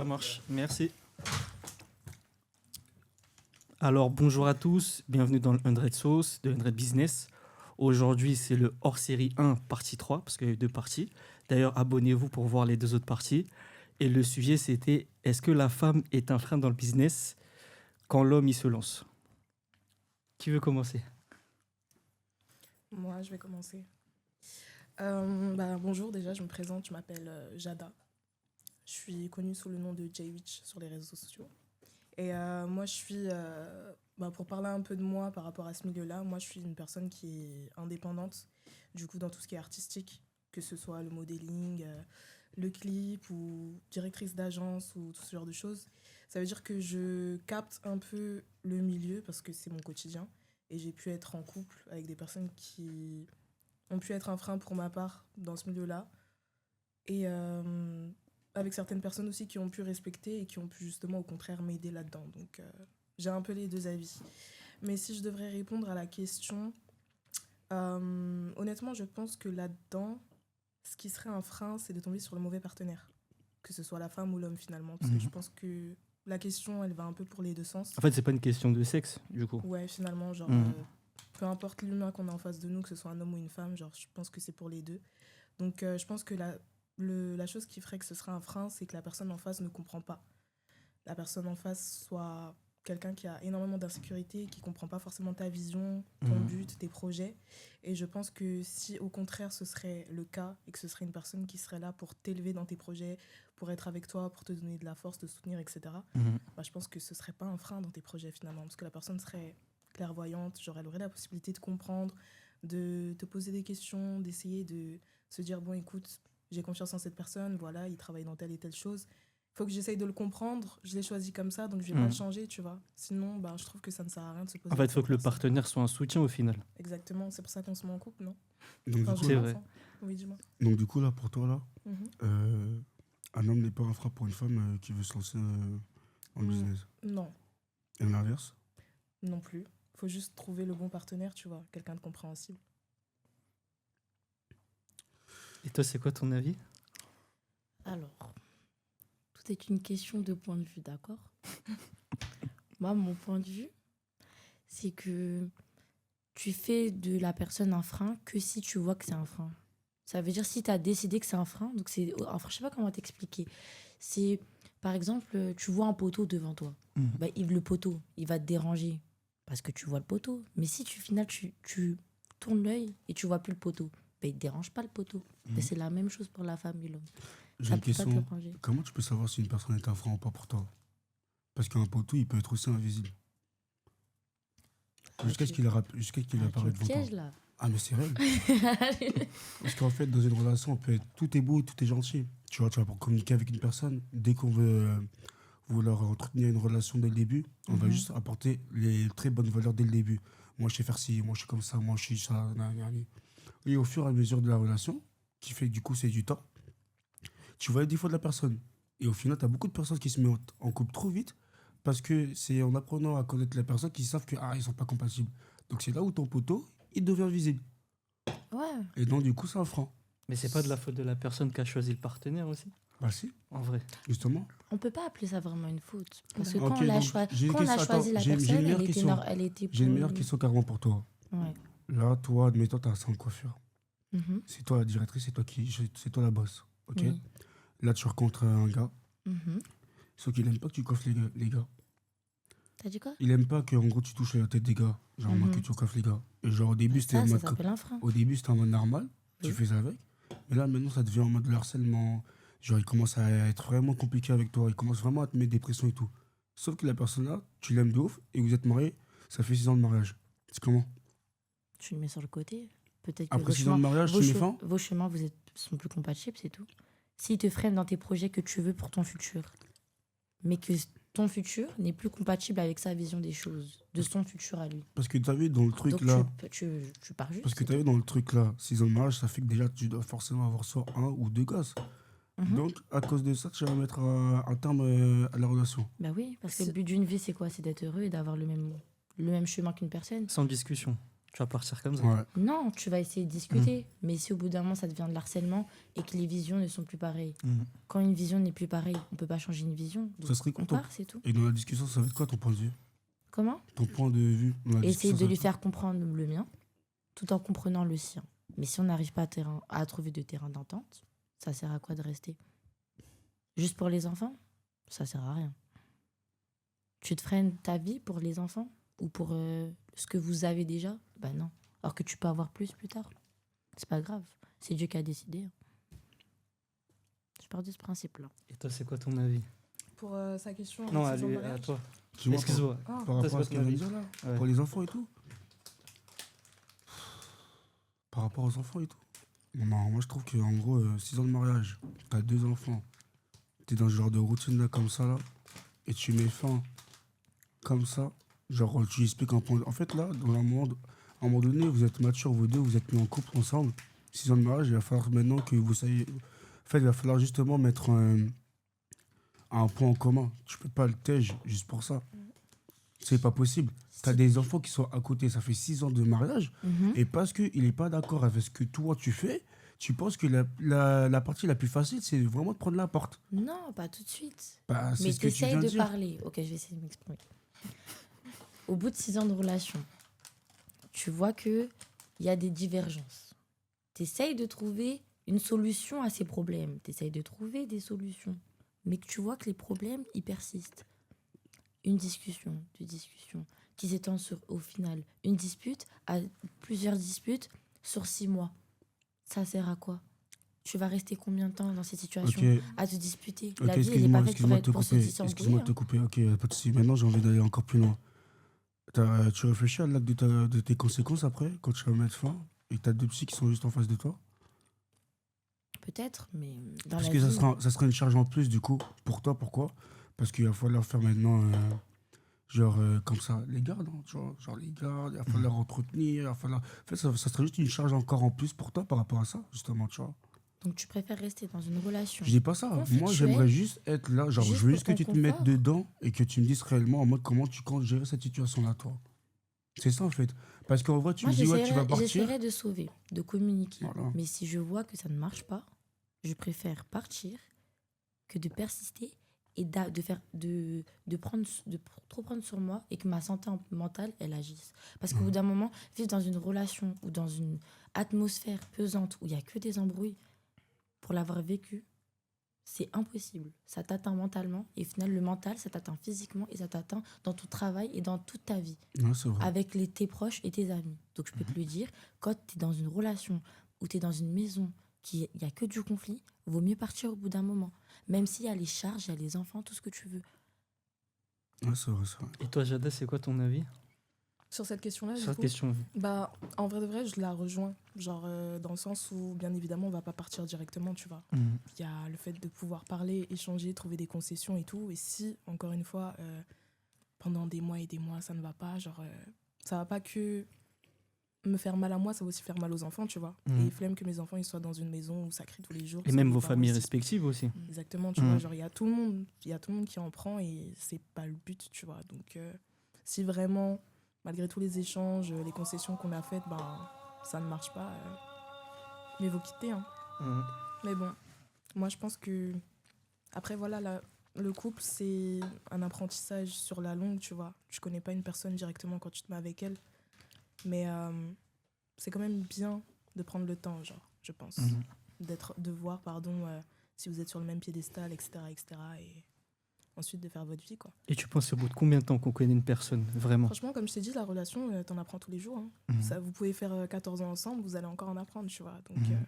Ça marche, merci. Alors, bonjour à tous, bienvenue dans le 100 Sauce de 100 Business. Aujourd'hui, c'est le hors-série 1, partie 3, parce qu'il y a eu deux parties. D'ailleurs, abonnez-vous pour voir les deux autres parties. Et le sujet, c'était est-ce que la femme est un frein dans le business quand l'homme y se lance? Qui veut commencer? Moi, je vais commencer. Bonjour, déjà, je me présente, je m'appelle Jada. Je suis connue sous le nom de J-Witch sur les réseaux sociaux. Et moi, je suis, pour parler un peu de moi par rapport à ce milieu-là, moi, je suis une personne qui est indépendante, du coup, dans tout ce qui est artistique, que ce soit le modeling, le clip ou directrice d'agence ou tout ce genre de choses. Ça veut dire que je capte un peu le milieu parce que c'est mon quotidien. Et j'ai pu être en couple avec des personnes qui ont pu être un frein pour ma part dans ce milieu-là. Et avec certaines personnes aussi qui ont pu respecter et qui ont pu justement au contraire m'aider là-dedans. Donc j'ai un peu les deux avis. Mais si je devrais répondre à la question, honnêtement je pense que là-dedans, ce qui serait un frein, c'est de tomber sur le mauvais partenaire. Que ce soit la femme ou l'homme finalement. Parce que je pense que la question, elle va un peu pour les deux sens. En fait, c'est pas une question de sexe, du coup. Ouais, finalement, genre, peu importe l'humain qu'on a en face de nous, que ce soit un homme ou une femme, genre, je pense que c'est pour les deux. Donc, je pense que la chose qui ferait que ce serait un frein, c'est que la personne en face ne comprend pas. La personne en face soit quelqu'un qui a énormément d'insécurité, qui ne comprend pas forcément ta vision, ton but, tes projets. Et je pense que si, au contraire, ce serait le cas et que ce serait une personne qui serait là pour t'élever dans tes projets, pour être avec toi, pour te donner de la force, te soutenir, etc., je pense que ce ne serait pas un frein dans tes projets, finalement. Parce que la personne serait clairvoyante, genre elle aurait la possibilité de comprendre, de te poser des questions, d'essayer de se dire, bon, écoute, j'ai confiance en cette personne, voilà, il travaille dans telle et telle chose. Il faut que j'essaye de le comprendre, je l'ai choisi comme ça, donc je vais pas le changer, tu vois. Sinon, je trouve que ça ne sert à rien de se poser. En fait, il faut que le partenaire soit un soutien au final. Exactement, c'est pour ça qu'on se met en couple, non? Donc, Enfin, du coup, c'est vrai. Oui, dis-moi. donc du coup, là, pour toi, là, un homme n'est pas un frein pour une femme qui veut se lancer en business. Non, Et l'inverse? non plus. Faut juste trouver le bon partenaire, tu vois, quelqu'un de compréhensible. Et toi, c'est quoi ton avis? Alors, tout est une question de point de vue, d'accord? Moi, mon point de vue, c'est que tu fais de la personne un frein que si tu vois que c'est un frein. Ça veut dire si tu as décidé que c'est un frein, donc c'est... Enfin, je sais pas comment t'expliquer. C'est, par exemple, tu vois un poteau devant toi. Le poteau, il va te déranger parce que tu vois le poteau. Mais si tu tournes l'œil et tu vois plus le poteau, il te dérange pas le poteau. Mais c'est la même chose pour la femme et l'homme. J'ai Ça une peut pas te question. déranger. Comment tu peux savoir si une personne est un frein ou pas pour toi? Parce qu'un poteau, il peut être aussi invisible. Jusqu'à ce qu'il apparaisse Tu devant toi. pièges là. Ah, mais c'est vrai. Parce qu'en fait, dans une relation, tout est beau, tout est gentil. Tu vois, pour communiquer avec une personne, dès qu'on veut vouloir entretenir une relation dès le début, on va juste apporter les très bonnes valeurs dès le début. Moi, je sais faire ci, moi, je suis comme ça, moi, je suis ça. Et au fur et à mesure de la relation, qui fait que du coup, c'est du temps, tu vois les défauts de la personne. Et au final, tu as beaucoup de personnes qui se mettent en couple trop vite parce que c'est en apprenant à connaître la personne qu'ils savent que ils sont pas compatibles. Donc c'est là où ton poteau, il devient visible. Ouais. Et donc du coup, c'est un frein. Mais c'est pas de la faute de la personne qui a choisi le partenaire aussi? Bah si, En vrai. justement. On peut pas appeler ça vraiment une faute. Parce que Ok, quand on a, donc, choisi la j'ai une personne, meilleure question. elle était J'ai une pour- meilleure question carrément pour toi. Ouais. Là, toi, admettons, t'as un salon de coiffure. Mhm. C'est toi la directrice, c'est toi la boss. Ok. Oui. Là, tu rencontres un gars. Mhm. Sauf qu'il aime pas que tu coiffes les gars. T'as dit quoi? Il aime pas que en gros tu touches la tête des gars. Genre en mode que tu coiffes les gars. Et genre au début, c'était en Ça mode. s'appelle un frein. Au début, c'était en mode normal, tu Oui. fais ça avec. Mais là, maintenant, ça devient en mode harcèlement. Genre, il commence à être vraiment compliqué avec toi. Il commence vraiment à te mettre des pressions et tout. Sauf que la personne là, tu l'aimes de ouf et vous êtes mariés, ça fait 6 ans de mariage. C'est comment? Tu le mets sur le côté. Peut-être que Après 6 ans de mariage, tu mets fin? vos chemins sont plus compatibles, c'est tout. S'il te freine dans tes projets que tu veux pour ton futur, mais que ton futur n'est plus compatible avec sa vision des choses, de son futur à lui. Parce que t'as vu dans le truc Donc là. tu pars juste. Parce que t'as vu dans le truc là, 6 ans de mariage, ça fait que déjà tu dois forcément avoir soit un ou deux gosses. Donc, à cause de ça, tu vas mettre un terme à la relation. Bah oui, parce que le but d'une vie, c'est quoi? C'est d'être heureux et d'avoir le même chemin qu'une personne. Sans discussion. Tu vas partir comme ça. Ouais. Non, tu vas essayer de discuter. Mais si au bout d'un moment, ça devient de l'harcèlement et que les visions ne sont plus pareilles. Mhm. Quand une vision n'est plus pareille, on peut pas changer une vision. Donc Ça serait quoi on ton... part, c'est tout. Et dans la discussion, ça va être quoi ton point de vue? Comment? Ton point de vue dans la Essayer discussion, de ça va lui être quoi? faire comprendre le mien, tout en comprenant le sien. Mais si on n'arrive pas à trouver de terrain d'entente, ça sert à quoi de rester? Juste pour les enfants? Ça sert à rien. Tu te freines ta vie pour les enfants? Ou pour ce que vous avez déjà? Bah non. Alors que tu peux avoir plus tard. C'est pas grave. C'est Dieu qui a décidé. Je pars de ce principe-là. Et toi, c'est quoi ton avis? Pour sa question. Non, sur à, le lui, à mariage. toi. Dis-moi, Excuse-moi. Ah, par Toi, rapport c'est à ce quoi qu'elle ton vient de avis? dire là, Ouais. pour les enfants et tout. Par rapport aux enfants et tout. Non, moi je trouve qu'en gros, 6 ans de mariage, t'as 2 enfants, t'es dans ce genre de routine là comme ça là, et tu mets fin comme ça, genre tu expliques un point. En fait là, dans un monde, à un moment donné, vous êtes matures, vous deux, vous êtes mis en couple ensemble, 6 ans de mariage, il va falloir maintenant que vous soyez. En fait, il va falloir justement mettre un point en commun. Tu peux pas le tège juste pour ça. C'est pas possible. T'as des enfants qui sont à côté, ça fait 6 ans de mariage, Mhm. et parce qu'il n'est pas d'accord avec ce que toi tu fais, tu penses que la partie la plus facile, c'est vraiment de prendre la porte. Non, pas tout de suite. Bah, c'est Mais ce que tu t'essayes viens de de dire. parler. Ok, je vais essayer de m'exprimer. Au bout de 6 ans de relation, tu vois qu'il y a des divergences. T'essayes de trouver une solution à ces problèmes. T'essayes de trouver des solutions. Mais que tu vois que les problèmes, ils persistent. Une discussion, deux discussions, qui s'étendent sur, au final, une dispute à plusieurs disputes sur 6 mois. Ça sert à quoi? Tu vas rester combien de temps dans cette situation Ok, à te disputer? ok, La vie, elle n'est excuse-moi, pas faite excuse-moi de te pour se couper. disembrouiller. Excuse-moi de te hein. couper. Ok, pas de souci. Maintenant, j'ai envie d'aller encore plus loin. Tu réfléchis à l'acte de tes conséquences après, quand tu vas mettre fin, et que t'as 2 psys qui sont juste en face de toi? Peut-être, mais dans Parce la que vie... ça sera une charge en plus du coup. Pour toi, pourquoi? Parce qu'il va falloir faire maintenant, genre comme ça, les gardes, hein, tu vois, genre les gardes, il va falloir entretenir, il va falloir... En fait, ça serait juste une charge encore en plus pour toi par rapport à ça, justement, tu vois. Donc tu préfères rester dans une relation. Je dis pas ça. Moi, Conflictuel, j'aimerais juste être là, genre, juste je veux juste pour que ton tu te mettes confort. dedans et que tu me dises réellement en mode comment tu comptes gérer cette situation-là, toi. C'est ça, en fait. Parce qu'en vrai, tu Moi, me dis, ouais, tu vas partir. j'essaierai de sauver, de communiquer. Voilà. Mais si je vois que ça ne marche pas, je préfère partir que de persister et de trop prendre sur moi et que ma santé mentale, elle agisse. Parce qu'au bout d'un moment, vivre dans une relation ou dans une atmosphère pesante où il n'y a que des embrouilles, pour l'avoir vécu, c'est impossible. Ça t'atteint mentalement et au final, le mental, ça t'atteint physiquement et ça t'atteint dans ton travail et dans toute ta vie, Ouais, c'est vrai. avec tes proches et tes amis. Donc je peux te le dire, quand tu es dans une relation ou tu es dans une maison il n'y a que du conflit, vaut mieux partir au bout d'un moment. Même s'il y a les charges, il y a les enfants, tout ce que tu veux. Ouais, c'est vrai, c'est vrai. Et toi, Jada, c'est quoi ton avis Sur cette question-là, sur du cette coup, question? bah, en vrai de vrai, je la rejoins. Genre, dans le sens où, bien évidemment, on va pas partir directement, tu vois. Mhm. Il y a le fait de pouvoir parler, échanger, trouver des concessions et tout. Et si, encore une fois, pendant des mois et des mois, ça ne va pas, genre, ça va pas que me faire mal à moi, ça va aussi faire mal aux enfants, tu vois. Mhm. Et flemme que mes enfants ils soient dans une maison où ça crie tous les jours. Et parce même que vos mes parents familles aussi- respectives aussi. Exactement, tu Mhm. vois. Genre, il y a tout le monde qui en prend et c'est pas le but, tu vois. Donc, si vraiment, malgré tous les échanges, les concessions qu'on a faites, ben, ça ne marche pas, mieux vaut quitter, hein. Mhm. Mais bon, moi je pense que après voilà, le couple c'est un apprentissage sur la longue, tu vois. Tu connais pas une personne directement quand tu te mets avec elle, mais c'est quand même bien de prendre le temps, genre, je pense, Mhm. de voir, pardon, si vous êtes sur le même piédestal, etc., et ensuite de faire votre vie, quoi. Et tu penses au bout de combien de temps qu'on connaît une personne, vraiment? Franchement, comme je t'ai dit, la relation, t'en apprends tous les jours, hein. Mhm. Ça, vous pouvez faire 14 ans ensemble, vous allez encore en apprendre, tu vois. Donc, Mhm.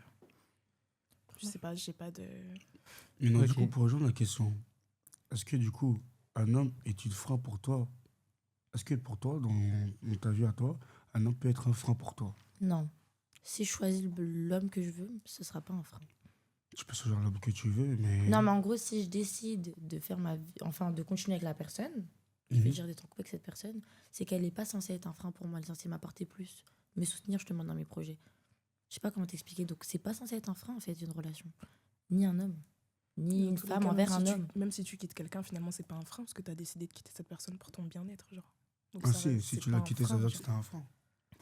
je sais pas, j'ai pas de... Mais non, du Ok. coup, pour rejoindre la question, est-ce que du coup, un homme est une frein pour toi? Est-ce que pour toi, dans ta vie à toi, un homme peut être un frein pour toi? Non. Si je choisis l'homme que je veux, ce sera pas un frein. Tu peux choisir l'homme que tu veux, mais... Non, mais en gros, si je décide de faire ma vie, enfin, de continuer avec la personne, je vais Mhm. dire d'être en couple avec cette personne, c'est qu'elle n'est pas censée être un frein pour moi, elle est censée m'apporter plus, me soutenir justement dans mes projets. Je sais pas comment t'expliquer. Donc, c'est pas censé être un frein, en fait, une relation. Ni un homme, ni Dans une tous les femme cas, envers même un si homme. Même si tu quittes quelqu'un, finalement, c'est pas un frein parce que tu as décidé de quitter cette personne pour ton bien-être, genre. Donc Ah ça si, reste- si c'est tu pas l'as un quitté, ça frein, veut dire que genre. c'était un frein.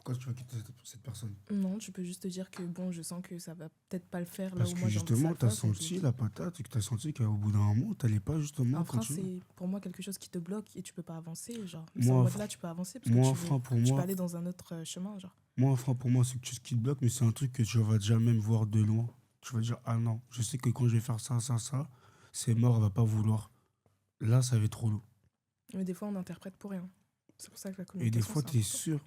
Pourquoi tu vas quitter cette personne? Non, tu peux juste te dire que bon, je sens que ça va peut-être pas le faire là Parce où que moi j'ai envie que ça justement, le tu as fasse. Donc, senti la patate et que tu as senti qu'au bout d'un moment, tu n'allais pas justement un frein, continuer. c'est pour moi quelque chose qui te bloque et tu peux pas avancer. Genre, mais Moi, en un mode frein- là, tu peux avancer parce que Moi, un frein pour tu peux moi, aller dans un autre chemin. Genre, moi, un frein pour moi, c'est quelque chose qui te bloque, mais c'est un truc que tu vas jamais me voir de loin. Tu vas dire, ah non, je sais que quand je vais faire ça, ça, ça, c'est mort, elle va pas vouloir. Là, ça va être trop lourd. mais des fois, on interprète pour rien. C'est pour ça que la Et des communication, fois, c'est tu es important. sûr.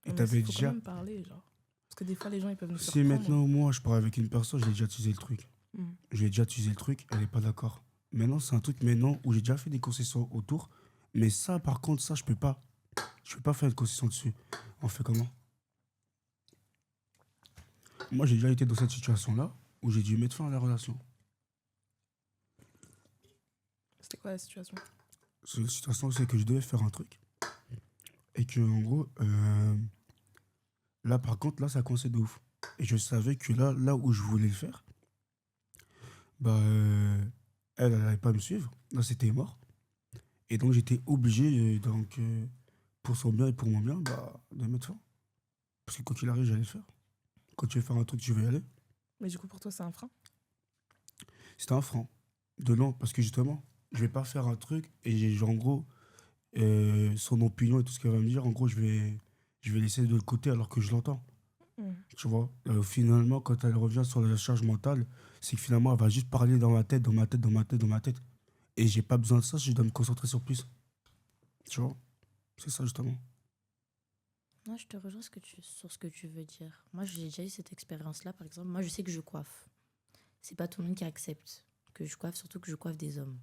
Et Non, tu mais il avais faut quand déjà. même parler, genre. Parce que des fois, les gens, ils peuvent nous Si surprendre. maintenant, moi, je pars avec une personne, j'ai déjà utilisé le truc. Mm. J'ai déjà utilisé le truc, elle n'est pas d'accord. Maintenant, c'est un truc maintenant où j'ai déjà fait des concessions autour. Mais ça, par contre, ça, je peux pas. Je peux pas faire une concession dessus. On fait comment? Moi, j'ai déjà été dans cette situation-là où j'ai dû mettre fin à la relation. C'était quoi la situation? Cette situation, c'est que je devais faire un truc. Et que, en gros, là, par contre, là, ça coinçait de ouf. Et je savais que là où je voulais le faire, bah, elle n'allait pas me suivre. Là, c'était mort. Et donc, j'étais obligé, pour son bien et pour mon bien, bah, de mettre fin. Parce que quand il arrive, j'allais le faire. Quand tu veux faire un truc, tu veux y aller. Mais du coup, pour toi, c'est un frein? C'était un frein. De non, parce que justement, je vais pas faire un truc et en gros, son opinion et tout ce qu'elle va me dire, en gros, je vais laisser de l'autre côté alors que je l'entends. Mm. Tu vois, finalement, quand elle revient sur la charge mentale, c'est que finalement, elle va juste parler dans ma tête, dans ma tête, dans ma tête, dans ma tête. Et j'ai pas besoin de ça, je dois me concentrer sur plus. Tu vois, c'est ça justement. Moi, je te rejoins sur ce que tu veux dire. Moi, j'ai déjà eu cette expérience-là, par exemple. Moi, je sais que je coiffe. C'est pas tout le monde qui accepte que je coiffe, surtout que je coiffe des hommes.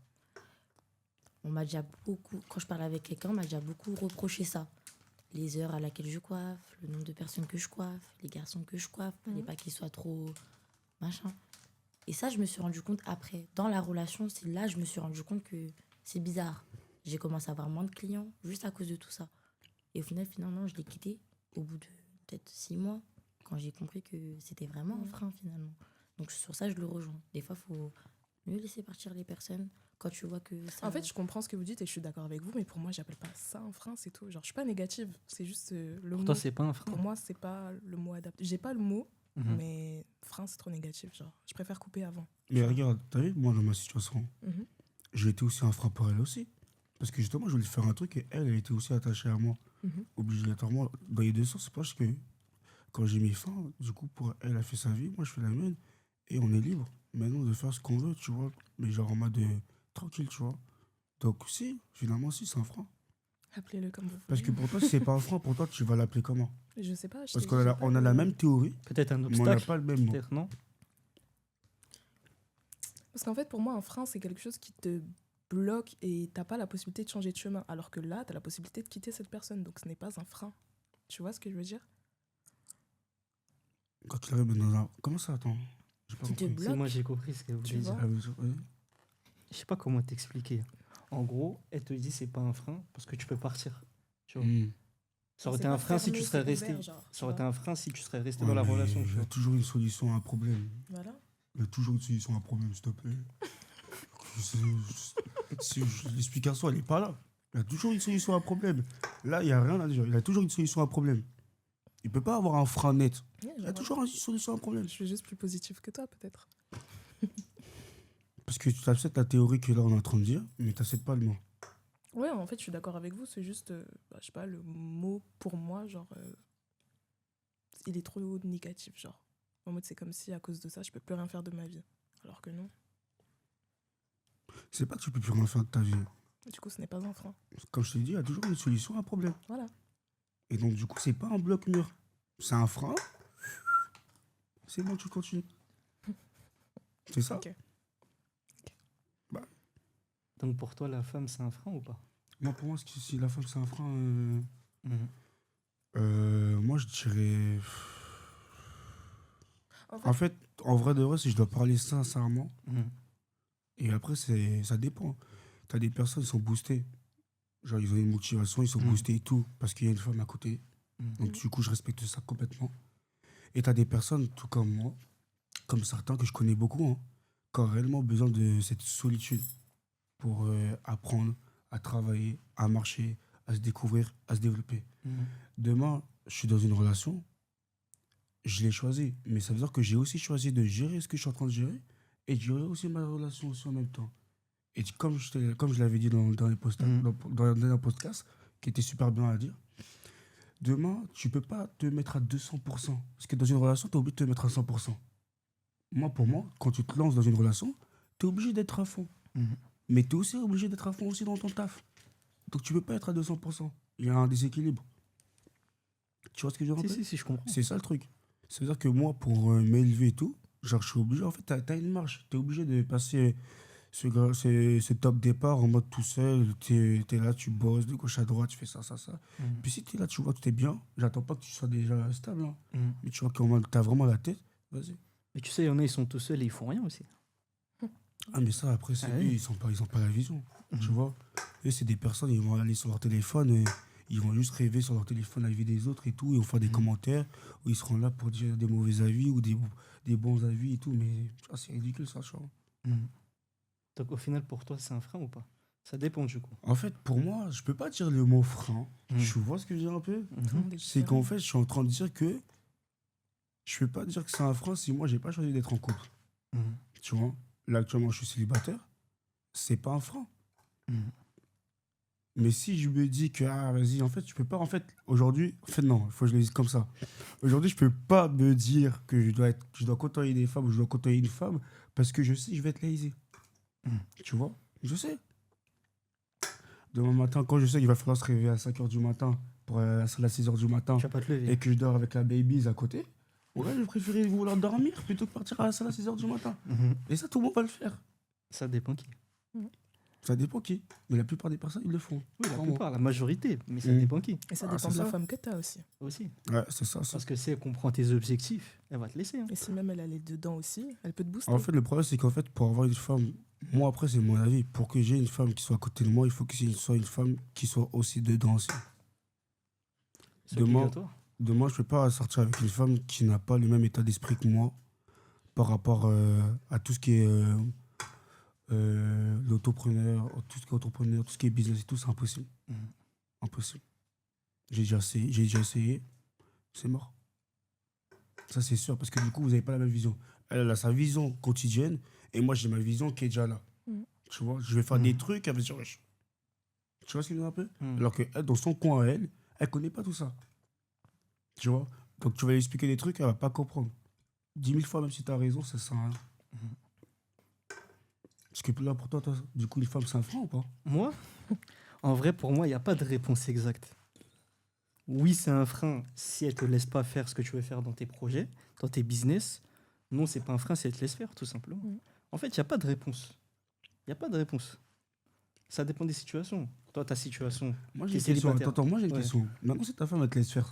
On m'a déjà beaucoup, quand je parle avec quelqu'un, on m'a déjà beaucoup reproché ça. Les heures à laquelle je coiffe, le nombre de personnes que je coiffe, les garçons que je coiffe, fallait pas qu'ils soient trop machin. Et ça, je me suis rendu compte après. Dans la relation, c'est là que je me suis rendu compte que c'est bizarre. J'ai commencé à avoir moins de clients juste à cause de tout ça. Et au final, finalement, je l'ai quitté au bout de peut-être 6 mois, quand j'ai compris que c'était vraiment un frein finalement. Donc sur ça, je le rejoins. Des fois, il faut mieux laisser partir les personnes quand tu vois que ça... En fait, je comprends ce que vous dites et je suis d'accord avec vous, mais pour moi, j'appelle pas ça un frein, c'est tout. Genre, je suis pas négative, c'est juste le Pour mot. toi, c'est pas un frein. Pour moi, c'est pas le mot adapté. J'ai pas le mot, Mhm. mais frein, c'est trop négatif. Genre, je préfère couper avant. Mais regarde, t'as vu, moi dans ma situation, Mhm. j'ai été aussi un frein pour elle aussi. Parce que justement, je voulais faire un truc et elle était aussi attachée à moi. Mhm. Obligatoirement, dans les deux sens, c'est parce que quand j'ai mis fin, du coup, pour elle, elle a fait sa vie, moi je fais la mienne. Et on est libre maintenant de faire ce qu'on veut, tu vois. Mais genre en mode tranquille, tu vois. Donc si, finalement, si, c'est un frein. Appelez-le comme vous Parce voulez. que pour toi, si c'est pas un frein, pour toi, tu vas l'appeler comment? Je sais pas. Je Parce t'ai qu'on dit, a, j'ai pas on a la le- même théorie, Peut-être un mais on n'a obstacle. pas le même mot. Peut-être non. Parce qu'en fait, pour moi, un frein, c'est quelque chose qui te bloque et t'as pas la possibilité de changer de chemin. Alors que là, t'as la possibilité de quitter cette personne. Donc, ce n'est pas un frein. Tu vois ce que je veux dire? Quand tu arrives dans un... Comment ça, attends? J'ai pas Qui te compris. bloque. Si moi j'ai compris ce qu'elle Tu voulait dire. vois. Ah, oui. Je sais pas comment t'expliquer. En gros, elle te dit c'est pas un frein parce que tu peux partir. Tu vois. Hmm. Ça aurait C'est été un pas frein si fermé, tu serais c'est resté. ouvert, genre, tu Ça aurait été vois. un frein si tu serais resté Ouais, dans la mais relation. Tu il y a vois. toujours une solution à un problème. Voilà. Il y a toujours une solution à un problème, s'il te plaît. L'explication, elle n'est pas là. Il y a toujours une solution à un problème. Là, il n'y a rien à dire. Il y a toujours une solution à un problème. Il ne peut pas avoir un frein net. Ouais, Il y a genre, toujours une solution à un problème. je suis juste plus positive que toi, peut-être. Parce que tu acceptes la théorie que là, on est en train de dire, mais tu n'acceptes pas le mot. Ouais, en fait, je suis d'accord avec vous. C'est juste, je sais pas, le mot pour moi, genre, il est trop négatif, genre. En mode, c'est comme si à cause de ça, je peux plus rien faire de ma vie. Alors que non. C'est pas que tu peux plus rien faire de ta vie. Du coup, ce n'est pas un frein. Comme je t'ai dit, il y a toujours une solution à un problème. Voilà. Et donc, du coup, c'est pas un bloc-mur. C'est un frein. C'est bon, tu continues. C'est ça? Ok. Donc pour toi, la femme, c'est un frein ou pas? Moi, pour moi, si la femme, c'est un frein, Mhm. moi, je dirais... En fait, En fait, en vrai de vrai, si je dois parler sincèrement, Mhm. et après, ça dépend. T'as des personnes qui sont boostées. Genre, ils ont une motivation, ils sont Mhm. boostés et tout, parce qu'il y a une femme à côté. Mhm. Donc, du coup, je respecte ça complètement. Et t'as des personnes, tout comme moi, comme certains que je connais beaucoup, hein, qui ont réellement besoin de cette solitude pour apprendre à travailler, à marcher, à se découvrir, à se développer. Mhm. Demain, je suis dans une relation, je l'ai choisi. Mais ça veut dire que j'ai aussi choisi de gérer ce que je suis en train de gérer et de gérer aussi ma relation aussi en même temps. Et comme je l'avais dit dans les Mhm. dans le dernier podcast, qui était super bien à dire, demain, tu peux pas te mettre à 200%. Parce que dans une relation, tu es obligé de te mettre à 100%. Pour moi, quand tu te lances dans une relation, tu es obligé d'être à fond. Mhm. Mais tu es aussi obligé d'être à fond aussi dans ton taf. Donc tu peux pas être à 200%. Il y a un déséquilibre. Tu vois ce que je veux dire un Si, peu? si, je comprends. C'est ça le truc. C'est-à-dire que moi, pour m'élever et tout, genre, je suis obligé. En fait, t'as une marche. T'es obligé de passer ce top départ en mode tout seul. T'es là, tu bosses de gauche à droite, tu fais ça, ça, ça. Mhm. Puis si t'es là, tu vois que t'es bien, j'attends pas que tu sois déjà stable. Hein. Mhm. Mais tu vois que t'as vraiment la tête, vas-y. Mais tu sais, il y en a, ils sont tout seuls et ils font rien aussi. Ah, mais ça, après, c'est Ah eux, oui. ils ont pas la vision. Tu Mhm. vois? Eux, c'est des personnes, ils vont aller sur leur téléphone et ils vont juste rêver sur leur téléphone la vie des autres et tout. Ils vont faire des Mhm. commentaires où ils seront là pour dire des mauvais avis ou des bons avis et tout. Mais tu vois, c'est ridicule, ça, tu vois. Mhm. Donc au final, pour toi, c'est un frein ou pas? Ça dépend du coup. En fait, pour moi, je peux pas dire le mot frein. Mhm. Tu vois ce que je dis un peu? Mhm. Tout le monde est C'est différent. qu'en fait, je suis en train de dire que je peux pas dire que c'est un frein si moi, j'ai pas choisi d'être en couple. Mhm. Tu vois? Là, actuellement, je suis célibataire. C'est pas un frein. Mhm. Mais si je me dis que, ah, vas-y, en fait, je peux pas, en fait, aujourd'hui, en fait, non, il faut que je le dise comme ça. Aujourd'hui, je peux pas me dire que je dois côtoyer des femmes ou je dois côtoyer une femme parce que je sais que je vais être lazy. Mhm. Tu vois? Je sais. Demain matin, quand je sais qu'il va falloir se réveiller à 5h du matin pour aller à la salle à 6h du matin Tu vas pas te lever. et que je dors avec la baby's à côté, ouais, je préférais vouloir dormir plutôt que partir à la salle à 6h du matin. Mhm. Et ça, tout le monde va le faire. Ça dépend qui. Ça dépend qui. Mais la plupart des personnes, ils le font. Oui, la Crois-moi. plupart, la majorité, mais ça Mhm. dépend qui Et ça Ah, dépend c'est de la ça. femme que tu as aussi. aussi. Ouais, c'est ça. Parce que si elle comprend tes objectifs, elle va te laisser. Hein. Et si même elle est dedans aussi, elle peut te booster. En fait, le problème, c'est qu'en fait, pour avoir une femme, moi, après, c'est mon avis. Pour que j'ai une femme qui soit à côté de moi, il faut que ce soit une femme qui soit aussi dedans aussi. C'est Demain- obligatoire. De moi, je peux pas sortir avec une femme qui n'a pas le même état d'esprit que moi par rapport à tout ce qui est l'autopreneur, tout ce qui est entrepreneur, tout ce qui est business et tout, c'est impossible. Mhm. Impossible. J'ai déjà essayé, c'est mort. Ça, c'est sûr, parce que du coup, vous n'avez pas la même vision. Elle a sa vision quotidienne et moi, j'ai ma vision qui est déjà là. Mhm. Tu vois, je vais faire Mhm. des trucs, elle va se dire, wesh. Tu vois ce qu'il veut dire un peu? Mhm. Alors qu'elle, dans son coin, elle connaît pas tout ça. Tu vois? Donc, tu vas lui expliquer des trucs, elle va pas comprendre. 10 000 fois, même si tu as raison, ça sert à rien. Mhm. Parce que là, pour toi, du coup, une femme, c'est un frein ou pas? Moi, en vrai, pour moi, il n'y a pas de réponse exacte. Oui, c'est un frein si elle te laisse pas faire ce que tu veux faire dans tes projets, dans tes business. Non, c'est pas un frein si elle te laisse faire, tout simplement. Mhm. En fait, il n'y a pas de réponse. Il n'y a pas de réponse. Ça dépend des situations. Toi, ta situation. Moi, T'es j'ai une question. célibataire. Attends, moi, j'ai une Ouais. question. Maintenant, si ta femme, elle te laisse faire,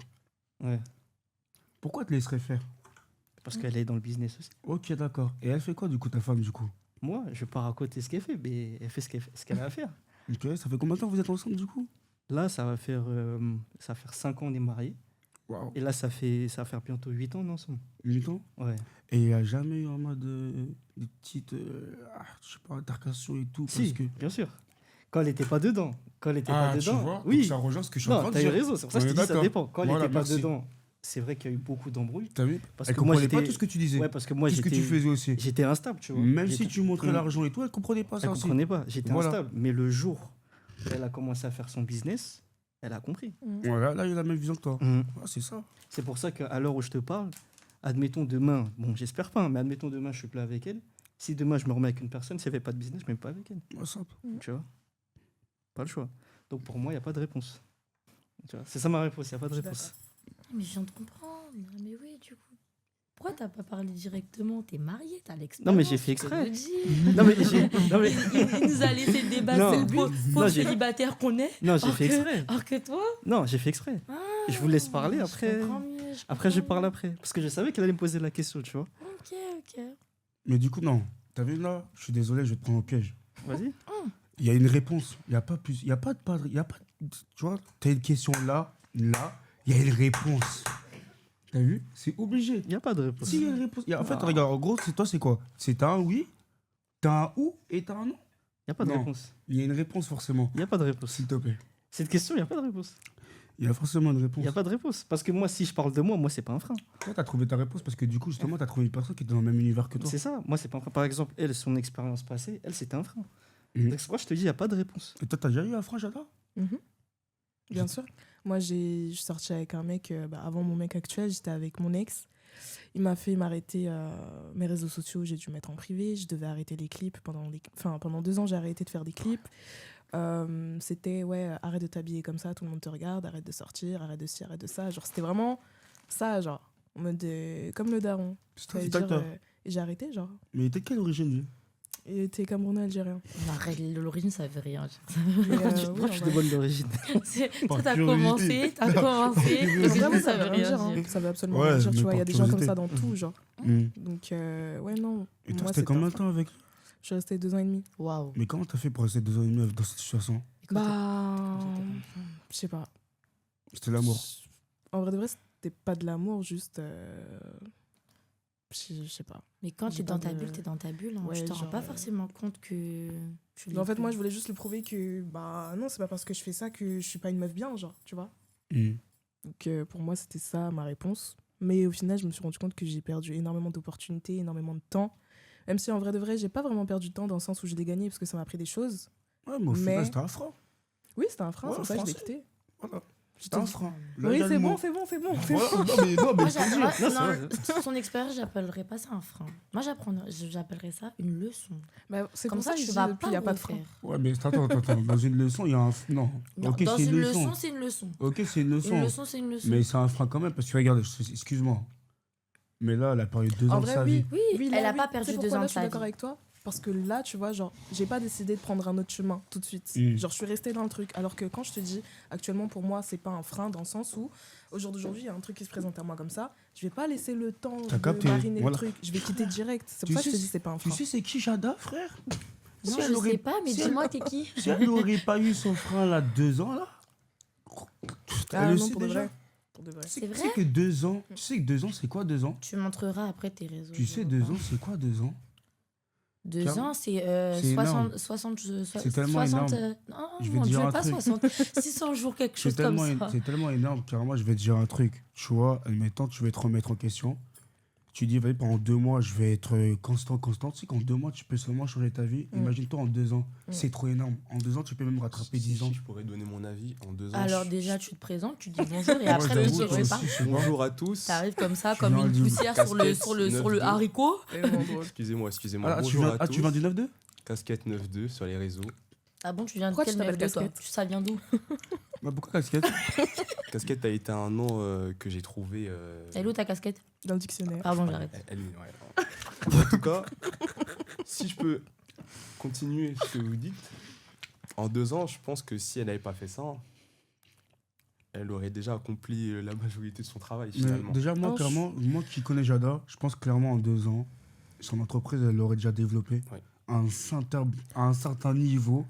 Ouais. pourquoi elle te laisserait faire? Parce qu'elle est dans le business aussi. Ok, d'accord. Et elle fait quoi, du coup, ta femme, du coup? Moi, je vais pas raconter ce qu'elle fait, mais elle fait ce qu'elle a à faire. Ok, ça fait combien de temps que vous êtes ensemble, du coup? Là, ça va faire 5 ans on est mariés. Waouh. Et là, ça va faire bientôt 8 ans on est ensemble. 8 ans? Ouais. Et il n'y a jamais eu en mode des petites, je sais pas, altercations et tout. Si, parce que... bien sûr. Quand elle n'était pas dedans. Quand elle n'était Ah, pas tu dedans. vois, donc Oui. ça rejoint ce que je suis en Non, train de t'as eu dire. raison. C'est pour ça que On je est te dis ça d'accord. dépend. Quand elle Voilà, n'était pas merci. dedans, c'est vrai qu'il y a eu beaucoup d'embrouilles. T'as vu? Parce Elle que moi, comprenait pas j'étais. tout ce que tu disais. Ouais, parce que moi, tout ce que tu j'étais. faisais aussi. J'étais instable, tu vois. Même si J'étais- tu montrais Mm. l'argent et tout, elle comprenait pas ça Elle aussi. comprenait pas. J'étais Voilà. instable. Mais le jour où elle a commencé à faire son business, elle a compris. Voilà, là, il a la même vision que toi. Mm. Ah, c'est ça. C'est pour ça qu'à l'heure où je te parle, admettons demain, bon, j'espère pas, mais admettons demain, je suis plus avec elle. Si demain, je me remets avec une personne, si elle fait pas de business, je ne me mets pas avec elle. Ouais, simple. Tu vois? Pas le choix. Donc pour moi, il n'y a pas de réponse. Tu vois, c'est ça ma réponse, il n'y a pas de Je suis réponse. Mais je viens de comprendre. Mais oui, du coup. Pourquoi t'as pas parlé directement? T'es marié, t'as l'expérience. Non, mais j'ai fait tu exprès. peux le dire. Non, mais non, mais, Il nous a laissé débattre, Non. c'est le pauvre Non, j'ai- célibataire qu'on est. non, j'ai Alors fait que- exprès. Alors que toi Non, j'ai fait exprès. Je vous laisse parler, je après- comprends mieux, Après, je comprends parle mieux. après. Parce que je savais qu'elle allait me poser la question, tu vois. Ok, ok. Mais du coup, non. T'as vu là? Je suis désolé, je vais te prendre au piège. Vas-y. Il y a une réponse. Il n'y a pas plus. Il n'y a pas de padre. Il y a pas. Tu vois, t'as une question là, il y a une réponse. T'as vu? C'est obligé. Il n'y a pas de réponse. Si, il y a une réponse. En fait, Ah. regarde, en gros, c'est quoi? C'est t'as un oui, t'as un ou et t'as un non. Il n'y a pas de Non. réponse. Il y a une réponse forcément. Il n'y a pas de réponse. S'il te plaît. Cette question, il n'y a pas de réponse. Il y a forcément une Il réponse. n'y a pas de réponse. Parce que moi, si je parle de moi, c'est pas un frein. Toi, t'as trouvé ta réponse parce que du coup, justement, t'as trouvé une personne qui était dans le même univers que toi. C'est ça. Moi, c'est pas un frein. Par exemple, elle, son expérience passée, elle, c'était un frein. Mhm. Donc, moi, je te dis, il n'y a pas de réponse. Et toi, t'as déjà eu un frein, Jada? Mhm. Bien sûr. Moi, je suis sortie avec un mec, avant mon mec actuel, j'étais avec mon ex. Il m'a fait m'arrêter mes réseaux sociaux, j'ai dû mettre en privé, je devais arrêter les clips. Pendant 2 ans, j'ai arrêté de faire des clips. C'était, arrête de t'habiller comme ça, tout le monde te regarde, arrête de sortir, arrête de ci, arrête de ça. Genre, c'était vraiment ça, genre, en mode comme le daron. C'est toi, Ça veut c'est toi, dire, toi. et j'ai arrêté, genre. Mais t'es de quelle origine, lui? Et t'es Camerounais algérien. Arrête, l'origine, ça veut rien dire. Mais, oui, Pourquoi en tu vrai. dévoiles l'origine? Toi, t'as curiosité. commencé, et Vraiment, puis ça ça veut veut rien rien dire. dire. Ça veut absolument Ouais, rien dire. Tu mais vois, il y a par des gens comme curiosité. ça dans tout, genre. Mhm. Donc, ouais, non. Et toi, Moi, c'était combien de un frein. temps avec? Je suis restée 2 ans et demi. Waouh. Mais comment t'as fait pour rester 2 ans et demi dans cette situation? Bah, je sais pas. C'était l'amour. En vrai de vrai, c'était pas de l'amour, juste. Je sais pas. Mais quand J'ai tu es pas dans ta de- bulle, t'es dans ta bulle. Hein. Ouais, Tu t'en rends genre, pas forcément compte que tu Mais l'es en fait, plus. moi, je voulais juste lui prouver que, bah, non, c'est pas parce que je fais ça que je suis pas une meuf bien, genre, tu vois. Mhm. Donc, pour moi, c'était ça ma réponse. Mais au final, je me suis rendu compte que j'ai perdu énormément d'opportunités, énormément de temps. Même si en vrai de vrai, j'ai pas vraiment perdu de temps dans le sens où je l'ai gagné parce que ça m'a appris des choses. Ouais, mais au Mais- final, c'était un frein. Oui, c'était un frein, Ouais, c'est pour ça que je l'ai français. quitté. Voilà. C'était un frein. Là, Oui, il y a c'est le bon, mot. c'est bon, c'est bon. Voilà. Non, mais Moi, je te dis. moi, c'est non, vrai. son expérience, j'appellerais pas ça un frein. Moi, j'appellerais ça une leçon. Bah, c'est Comme pour ça, ça que tu je vas dis, pas puis il n'y a pas de frein. refaire. Ouais, mais attends. Dans une leçon, il y a un. Non. Non, Ok, dans c'est une une leçon, leçon. c'est une leçon. Ok, c'est une Une leçon. leçon, c'est une leçon. Mais c'est un frein quand même, parce que regarde, excuse-moi. Mais là, elle a perdu 2 ans En de vrai, sa oui. vie. Oui, là, elle a oui. pas Tu sais perdu 2 pourquoi ans là, de je suis sa d'accord vie. avec toi. Parce que là, tu vois, genre, j'ai pas décidé de prendre un autre chemin tout de suite. Mm. Genre, je suis restée dans le truc. Alors que quand je te dis, actuellement, pour moi, c'est pas un frein dans le sens où, au jour d'aujourd'hui, il y a un truc qui se présente à moi comme ça. Je vais pas laisser le temps T'as de capté, mariner voilà. le truc. Je vais quitter direct. C'est Tu pour ça que je sais, te dis, c'est pas un Tu frein. sais, c'est qui Jada, frère? Non, Si elle je aurait- sais pas, mais si elle- dis-moi, t'es qui? Si elle n'aurait pas eu son frein là, 2 ans là, Ah elle le non, sait pour de déjà. vrai. Pour de vrai. C'est Tu vrai? sais que 2 ans, tu sais que 2 ans, c'est quoi 2 ans? Tu montreras après tes réseaux. Tu je sais, vois 2 pas. ans, c'est quoi 2 ans? 2 Clairement. ans, c'est C'est énorme. 60 C'est tellement énorme. non, Je vais mon te Dieu, dire un pas truc. 60. 600 jours, quelque chose comme ça. C'est tellement énorme, carrément, je vais te dire un truc. Tu vois, admettons, tu vas te remettre en question. Tu dis, vas-y, pendant 2 mois, je vais être constant. Tu sais qu'en 2 mois, tu peux seulement changer ta vie. Mm. Imagine-toi en 2 ans. Mm. C'est trop énorme. En 2 ans, tu peux même rattraper 10 ans. Si je pourrais donner mon avis en 2 ans. Alors déjà, tu te présentes, tu dis bonjour et Moi, après j'avoue, tu toi dis je sais pas. aussi, je sais pas. Bonjour à tous. T'arrives comme ça, Tu comme viens une du- poussière sur le Casquette haricot. Tellement drôle. Excusez-moi. Ah, Bonjour à tous. tu viens du 9-2? Casquette 9-2 sur les réseaux. Ah bon, tu viens de Pourquoi quel tu t'appelles meuf de toi? Casquette Ça vient d'où? Bah, pourquoi casquette? Casquette a été un nom que j'ai trouvé. Elle est où ta casquette? Dans le dictionnaire. Pardon, j'arrête. En tout cas, si je peux continuer ce que vous dites, en 2 ans, je pense que si elle n'avait pas fait ça, elle aurait déjà accompli la majorité de son travail Mais finalement. déjà, moi, Oh, clairement, moi qui connais Jada, je pense clairement en 2 ans, son entreprise, elle l'aurait déjà développé Ouais. à un certain niveau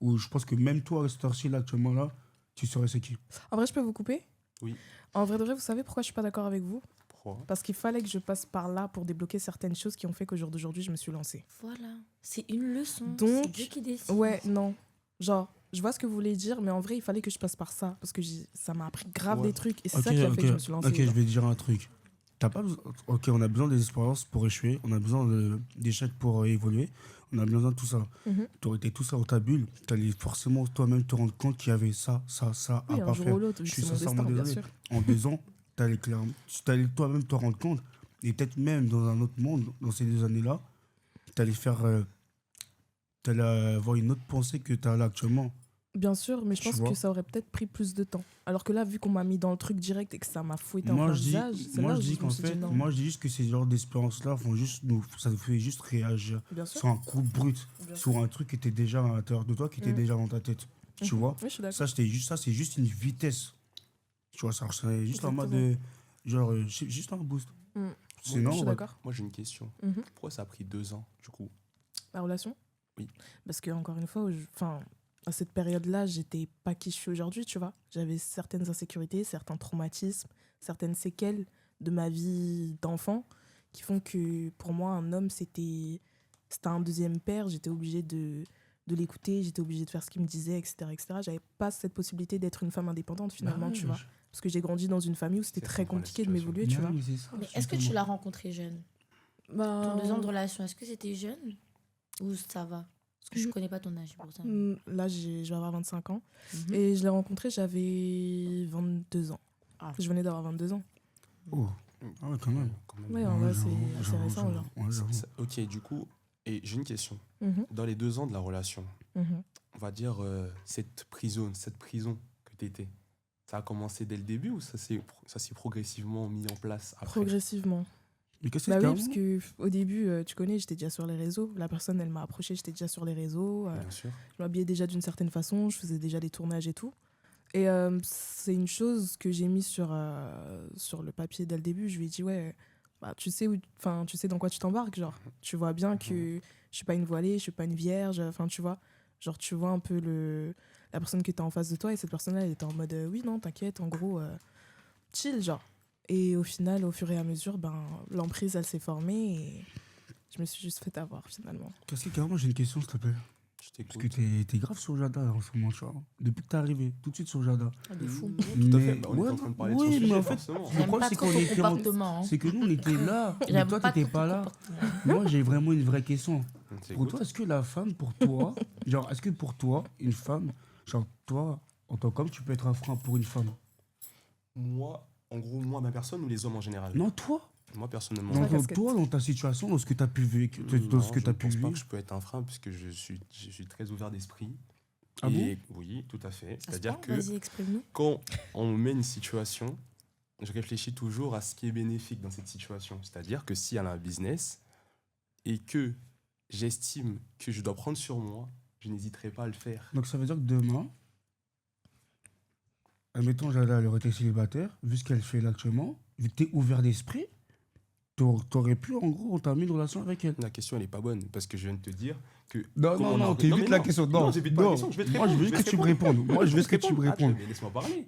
où je pense que même toi, à cette heure-ci, là, actuellement, là, tu saurais c'est qui. En vrai, je peux vous couper? Oui. En vrai de vrai, vous savez pourquoi je suis pas d'accord avec vous? Pourquoi Parce qu'il fallait que je passe par là pour débloquer certaines choses qui ont fait qu'au jour d'aujourd'hui, je me suis lancée. Voilà, c'est une leçon. Donc, c'est Dieu qui décide. Ouais, non. Genre, je vois ce que vous voulez dire, mais en vrai, il fallait que je passe par ça. Parce que ça m'a appris grave Ouais. des trucs. Et c'est ça qui a fait que je me suis lancée. Ok, je genre. vais te dire un truc. T'as pas besoin- Ok, on a besoin des expériences pour échouer, on a besoin d'échecs pour évoluer, on a besoin de tout ça. Mhm. Tu aurais été tout ça dans ta bulle, tu allais forcément toi-même te rendre compte qu'il y avait ça Oui, à un pas jour faire. ou l'autre, Je vu que suis c'est mon sincèrement destin, bien désolé. sûr. En 2 ans, tu allais toi-même te rendre compte, et peut-être même dans un autre monde, dans ces 2 années-là, tu allais avoir une autre pensée que tu as là actuellement. Bien sûr, mais je Tu pense vois. que ça aurait peut-être pris plus de temps. Alors que là, vu qu'on m'a mis dans le truc direct et que ça m'a fouetté en Moi, plein je dis, visage, c'est moi, là je où dis me qu'en suis dit fait, non. moi, je dis juste que ces genres d'expériences-là ça nous fait juste réagir Bien sûr. sur un coup brut, Bien sûr. sur un truc qui était déjà à l'intérieur de toi, qui était Mhm. déjà dans ta tête. Tu Mhm. vois? Oui, je suis d'accord. Ça, c'est juste une vitesse. Tu vois, ça, c'est juste en mode juste un boost. Mhm. Sinon, je suis ouais. d'accord. Moi j'ai une question. Mhm. Pourquoi ça a pris 2 ans du coup? La relation? Oui. Parce que, encore une fois, à cette période-là, j'étais pas qui je suis aujourd'hui, tu vois. J'avais certaines insécurités, certains traumatismes, certaines séquelles de ma vie d'enfant qui font que, pour moi, un homme, c'était un deuxième père. J'étais obligée de de l'écouter, j'étais obligée de faire ce qu'il me disait, etc., etc. J'avais pas cette possibilité d'être une femme indépendante finalement, tu vois. Parce que j'ai grandi dans une famille où c'était C'est très comprendre la compliqué de situation. m'évoluer, tu vois. Mais c'est ça, Mais est-ce que tu l'as rencontré jeune? Ton 2 ans de relation, est-ce que c'était jeune ou ça va? Parce que je Mhm. connais pas ton âge c'est pour ça. Là, je vais avoir 25 ans. Mhm. Et je l'ai rencontré, j'avais 22 ans. Ah. Je venais d'avoir 22 ans. Oh, ah ouais, quand même. Quand même. Ouais, en vrai, j'avoue, c'est assez j'avoue, récent, j'avoue. genre. Ouais, j'avoue. Ok, du coup, et j'ai une question. Mhm, Dans les 2 ans de la relation, mhm. on va dire cette prison que tu étais, ça a commencé dès le début ou ça s'est progressivement mis en place après? Progressivement. Mais qu'est-ce que Bah c'est oui, parce que au début, tu connais, j'étais déjà sur les réseaux. La personne, elle m'a approché, j'étais déjà sur les réseaux. Bien sûr. Je m'habillais déjà d'une certaine façon, je faisais déjà des tournages et tout. Et c'est une chose que j'ai mis sur le papier dès le début. Je lui ai dit, ouais, bah, tu sais dans quoi tu t'embarques. Genre, tu vois bien que je suis pas une voilée, je suis pas une vierge. Enfin, tu vois, genre, tu vois un peu la personne qui était en face de toi. Et cette personne-là, elle était en mode, oui, non, t'inquiète, en gros, chill, genre. Et au final, au fur et à mesure, ben, l'emprise, elle s'est formée et je me suis juste fait avoir finalement. Qu'est-ce que carrément, j'ai une question, s'il te plaît. Je Parce que t'écoute. t'es grave sur Jada en ce moment, tu vois. Depuis que t'es arrivé, tout de suite sur Jada. Ah, de fou. Tout à fait. Mais- Bah, on est en train de parler de oui, son mais sujet, en fait, forcément. le J'aime problème, pas c'est trop qu'on ton était en- comportement. Hein. C'est que nous, on était là, mais J'aime toi, pas t'étais trop ton pas là. comportement. Moi, j'ai vraiment une vraie question. On Pour t'écoute. toi, est-ce que la femme, pour toi, genre, est-ce que pour toi, une femme, genre, toi, en tant qu'homme, tu peux être un frein pour une femme? Moi, en gros, moi, ma personne ou les hommes en général? Non, toi. Moi, personnellement. Toi, Dans, casquette. toi, dans ta situation, dans ce que t'as pu vivre, dans Non, ce que je t'as ne pu pense pas vivre. que je peux être un frein puisque je suis très ouvert d'esprit. Ah bon? Et oui, tout à fait. À ce C'est-à-dire point, que Vas-y, exprime-nous. quand on me met une situation, je réfléchis toujours à ce qui est bénéfique dans cette situation. C'est-à-dire que si elle a un business et que j'estime que je dois prendre sur moi, je n'hésiterai pas à le faire. Donc ça veut dire que demain, admettons, Jada, elle aurait été célibataire, vu ce qu'elle fait là actuellement, vu que t'es ouvert d'esprit, t'aurais pu en gros entamer une relation avec elle. La question, elle n'est pas bonne parce que je viens de te dire que. Non, comment non, on non, a- t'évites mais la question. Non, j'évite pas la non. question, je vais te Moi, je répondre, veux juste vais que te tu me répondre. répondes. Moi, je veux que tu me Attends, répondes. mais laisse-moi parler.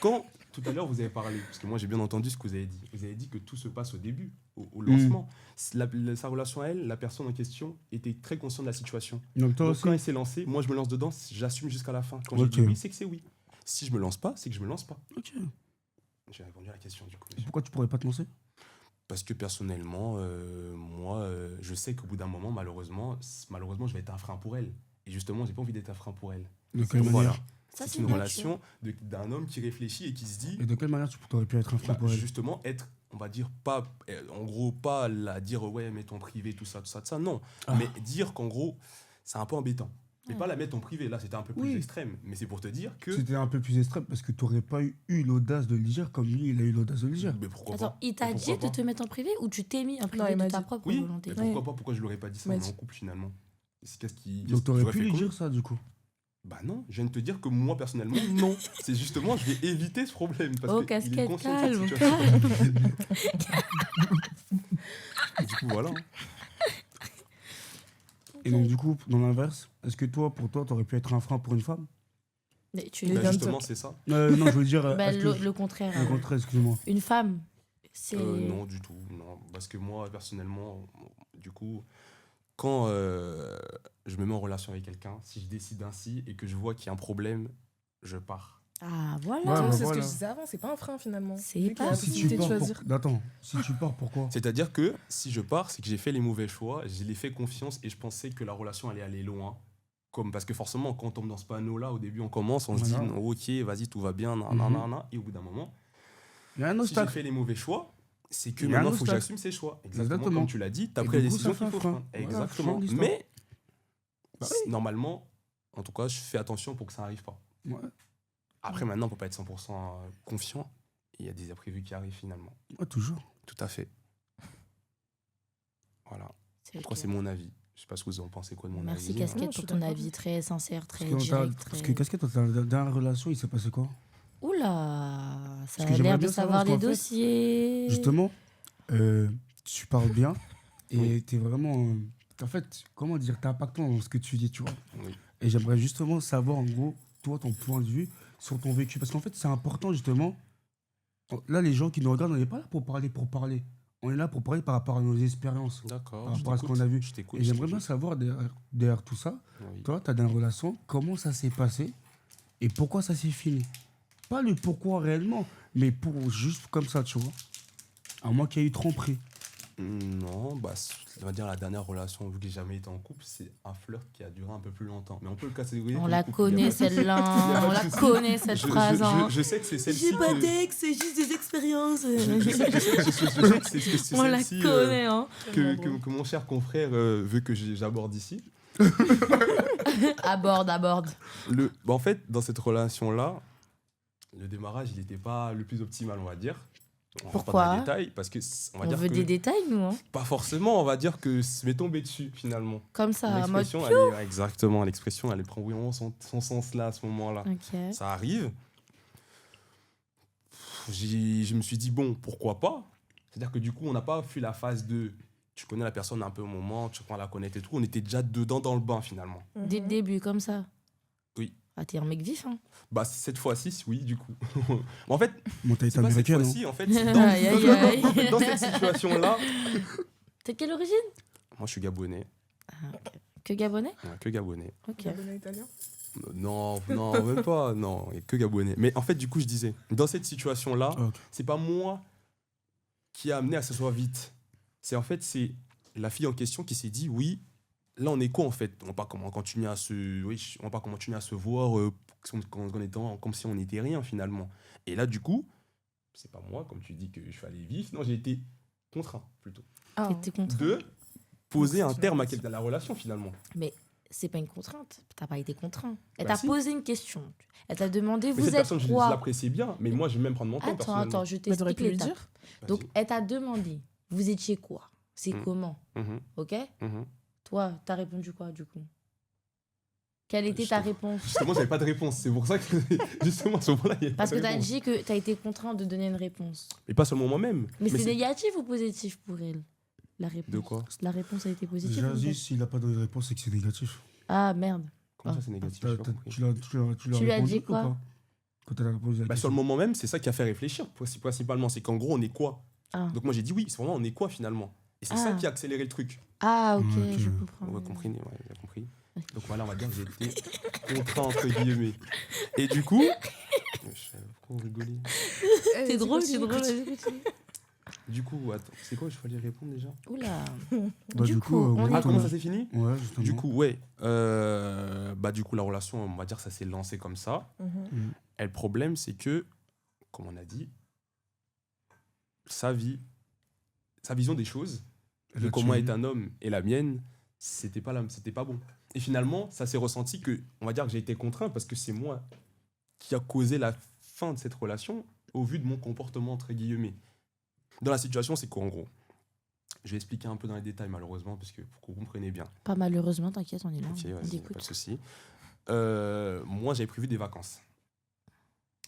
Quand tout à l'heure vous avez parlé, parce que moi j'ai bien entendu ce que vous avez dit que tout se passe au début, au lancement. Sa relation à elle, la personne en question était très consciente de la situation. Donc toi Donc aussi. quand elle s'est lancée, moi je me lance dedans, j'assume jusqu'à la fin. Quand Ok. j'ai dit oui, c'est que c'est oui. Si je me lance pas, c'est que je me lance pas. Ok. J'ai répondu à la question du coup. monsieur. Pourquoi tu pourrais pas te lancer? Parce que personnellement, moi, je sais qu'au bout d'un moment, malheureusement, je vais être un frein pour elle. Et justement, j'ai pas envie d'être un frein pour elle. De quelle Donc manière? voilà. Ça, C'est c'est une nature. relation d'un homme qui réfléchit et qui se dit, Et de quelle manière tu aurais pu être un frein bah, pour elle? justement, être, on va dire, pas, en gros, pas la dire, ouais, mets ton privé, tout ça, non. Ah. Mais dire qu'en gros, c'est un peu embêtant. Mais Ouais. pas la mettre en privé, là, c'était un peu plus Oui. extrême. Mais c'est pour te dire que. C'était un peu plus extrême parce que t'aurais pas eu l'audace de le dire comme lui, il a eu l'audace de le dire. Mais pourquoi Attends, pas il t'a Mais dit pourquoi de pas te mettre en privé ou tu t'es mis en privé il de m'a ta dit. propre Oui, volonté? mais pourquoi pas? Pourquoi je l'aurais pas dit ça? On Ouais. est en couple finalement. Qu'est-ce qui. Donc t'aurais j'aurais pu fait lui quoi? dire ça du coup. Bah non, je viens de te dire que moi personnellement, non. C'est justement, je vais éviter ce problème. Parce Oh, que il est casquette, conscient de cette calme, situation. calme. Et du coup, voilà. Et donc du coup, dans l'inverse, est-ce que toi, pour toi, t'aurais pu être un frein pour une femme? Mais tu Il Bah, vient de justement, te- c'est ça. Non, je veux dire. Bah, est-ce que- le contraire. Le contraire, excuse-moi. Une femme, c'est. Non, du tout. Non. Parce que moi, personnellement, du coup, quand je me mets en relation avec quelqu'un, si je décide ainsi et que je vois qu'il y a un problème, je pars. Ah, voilà. Ouais, Donc, bah c'est ce voilà. que je disais avant, c'est pas un frein finalement. C'est Vu qu'il y a pas la Si tu possibilité de pars, choisir. Attends, si tu pars, pourquoi? C'est-à-dire que si je pars, c'est que j'ai fait les mauvais choix, je l'ai fait confiance et je pensais que la relation allait aller loin. Parce que forcément, quand on tombe dans ce panneau-là, au début, on commence, on se dit, Voilà. non, ok, vas-y, tout va bien, et au bout d'un moment, Il y a un si j'ai obstacle. fait les mauvais choix, c'est que Il y a un maintenant, il faut que obstacle. j'assume ces choix. Exactement, Exactement. comme tu l'as dit, tu as Et pris la du coup, décision ça fait qu'il faut un frein. prendre. Voilà, Exactement. fin de l'histoire. Mais, Bah normalement, en tout cas, je fais attention pour que ça n'arrive pas. Ouais. Après, maintenant, on peut pas être 100% confiant. Il y a des imprévus qui arrivent finalement. Ouais, toujours. Tout à fait. Voilà. C'est En tout cas, ok. c'est mon avis. Je sais pas ce que vous en pensez quoi de mon Merci, avis. Non, Casquette, je pour suis ton d'accord. avis très sincère, Parce très que, direct. parce que Très... Casquette, dans ta dernière relation, il s'est passé quoi? Oula, ça que a j'aimerais l'air de bien savoir savoir, les parce qu'en fait, dossiers. Justement, tu parles bien et Oui. t'es vraiment. En fait, comment dire, t'es impactant dans ce que tu dis, tu vois. Oui. Et j'aimerais justement savoir, en gros, toi, ton point de vue sur ton vécu. Parce qu'en fait, c'est important, justement. Là, les gens qui nous regardent, on n'est pas là pour parler. on est là pour parler par rapport à nos expériences, D'accord. par je rapport à ce t'écoute, qu'on a vu. Je t'écoute. Et je j'aimerais bien t'écoute. savoir, derrière tout ça, Oui. toi, tu as une relation, comment ça s'est passé et pourquoi ça s'est fini. Pas le pourquoi réellement, mais pour juste comme ça, tu vois. À moins qu'il y ait eu tromperie. Non, bah, on va dire la dernière relation, vu que j'ai jamais été en couple, c'est un flirt qui a duré un peu plus longtemps. Mais on peut le catégoriser On comme la couple, il y a connaît pas de souci. celle-là, Il y a pas on de la souci. connaît cette phrase. hein. Je sais que c'est celle-ci J'ai pas que... d'ex, c'est juste des expériences. Je sais que c'est On la celle-ci connaît, hein. que mon cher confrère veut que j'aborde ici. Aborde. Bah, en fait, dans cette relation-là, le démarrage, il n'était pas le plus optimal, on va dire. On rentre pas Pourquoi dans les détails, parce que on va On dire veut que des détails, nous. Hein. pas forcément, on va dire que ça m'est tombé dessus finalement. Comme ça, en mode. L'expression, exactement, l'expression, elle prend vraiment son sens là à ce moment-là. Ok. Ça arrive. Je me suis dit, bon, pourquoi pas? C'est-à-dire que du coup, on n'a pas fui la phase de tu connais la personne un peu au moment, tu apprends à la connaître et tout. On était déjà dedans dans le bain finalement. Dès le début, comme ça. Oui. Ah, t'es un mec vif, hein. Bah, cette fois-ci, oui, du coup. En fait, Mentalité c'est pas cette américaine, non? fois-ci, en fait, c'est dans, Aïe, aïe, aïe. dans cette situation-là. T'es de quelle origine? Moi, je suis gabonais. Que gabonais? Ouais, que gabonais. Ok. Gabonais italien. Non, même pas. Non, et que gabonais. Mais en fait, du coup, je disais, dans cette situation-là, Ok. c'est pas moi qui a amené à ce soit vite. C'est la fille en question qui s'est dit, oui, là, on est quoi en fait? On va pas continuer à se voir comme si on n'était rien finalement. Et là, du coup, c'est pas moi, comme tu dis, que je suis allé vif. Non, j'ai été contraint plutôt. Ah, T'es contraint. De poser Donc, un c'est terme une à la relation finalement. Mais c'est pas une contrainte. T'as pas été contraint. Elle Bah t'a si. posé une question. Elle t'a demandé, Mais vous cette êtes personne, je quoi? l'appréciais bien, mais moi, je vais même prendre mon temps. Attends, je Mais t'aurais t'explique pu lui l'étape. dire. Donc, elle t'a demandé, vous étiez quoi? C'est Mm. comment? Ok? Mhm. Toi, t'as répondu quoi, du coup? Quelle était ta réponse? Justement, j'avais pas de réponse. C'est pour ça que, justement, à ce moment-là, il y avait Parce pas que de t'as réponse. dit que t'as été contraint de donner une réponse. Et pas seulement moi-même. Mais c'est c'est- négatif ou positif pour elle, la réponse? De quoi? La réponse a été positive ou Déjà, négative? s'il n'a pas donné de réponse, c'est que c'est négatif. Ah, merde. Comment Ah. ça, c'est négatif? T'as- J'ai pas t'as- compris. Tu l'as Tu lui as répondu dit ou quoi? pas? Quand tu as répondu à la Bah, sur question. le moment même, c'est ça qui a fait réfléchir, principalement. C'est qu'en gros, on est quoi? Ah, Donc moi, j'ai dit oui, c'est vraiment on est quoi finalement? Et c'est ça Ah. qui a accéléré le truc. ah ok, Ok. je comprends. On a compris, ouais, on a compris. Donc voilà, on va dire que j'ai été contraint, entre guillemets. Et du coup... Pourquoi vous rigolez? C'est drôle, c'est drôle. Du coup, attends, c'est quoi, je fallait répondre déjà? Oula. Bah, du coup, on oui, est Ah, comment comment- ça s'est fini? Ouais, justement. Du coup, ouais. Bah, du coup, la relation, on va dire, ça s'est lancé comme ça. Mhm. Et le problème, c'est que, comme on a dit, sa vision des choses, Elle de a comment tué. est un homme et la mienne, c'était pas bon. Et finalement, ça s'est ressenti que, on va dire que j'ai été contraint parce que c'est moi qui a causé la fin de cette relation au vu de mon comportement, entre guillemets. Dans la situation, c'est qu'en gros, je vais expliquer un peu dans les détails, malheureusement, parce que pour que vous compreniez bien. Pas malheureusement, t'inquiète, on est là. Ok, on vas-y, y a pas de t'écoute. souci. Moi, j'avais prévu des vacances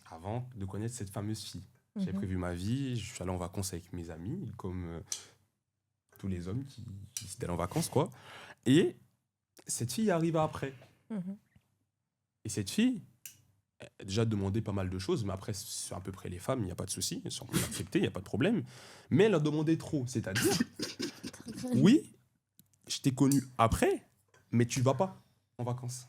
avant de connaître cette fameuse fille. J'avais Mhm. prévu ma vie, je suis allé en vacances avec mes amis, comme tous les hommes qui décident d'aller en vacances, quoi. Et cette fille arrive après. Mhm. Et cette fille, elle a déjà demandé pas mal de choses, mais après, c'est à peu près les femmes, il n'y a pas de souci, elles sont acceptées, il n'y a pas de problème. Mais elle a demandé trop, c'est-à-dire, oui, je t'ai connu après, mais tu vas pas en vacances.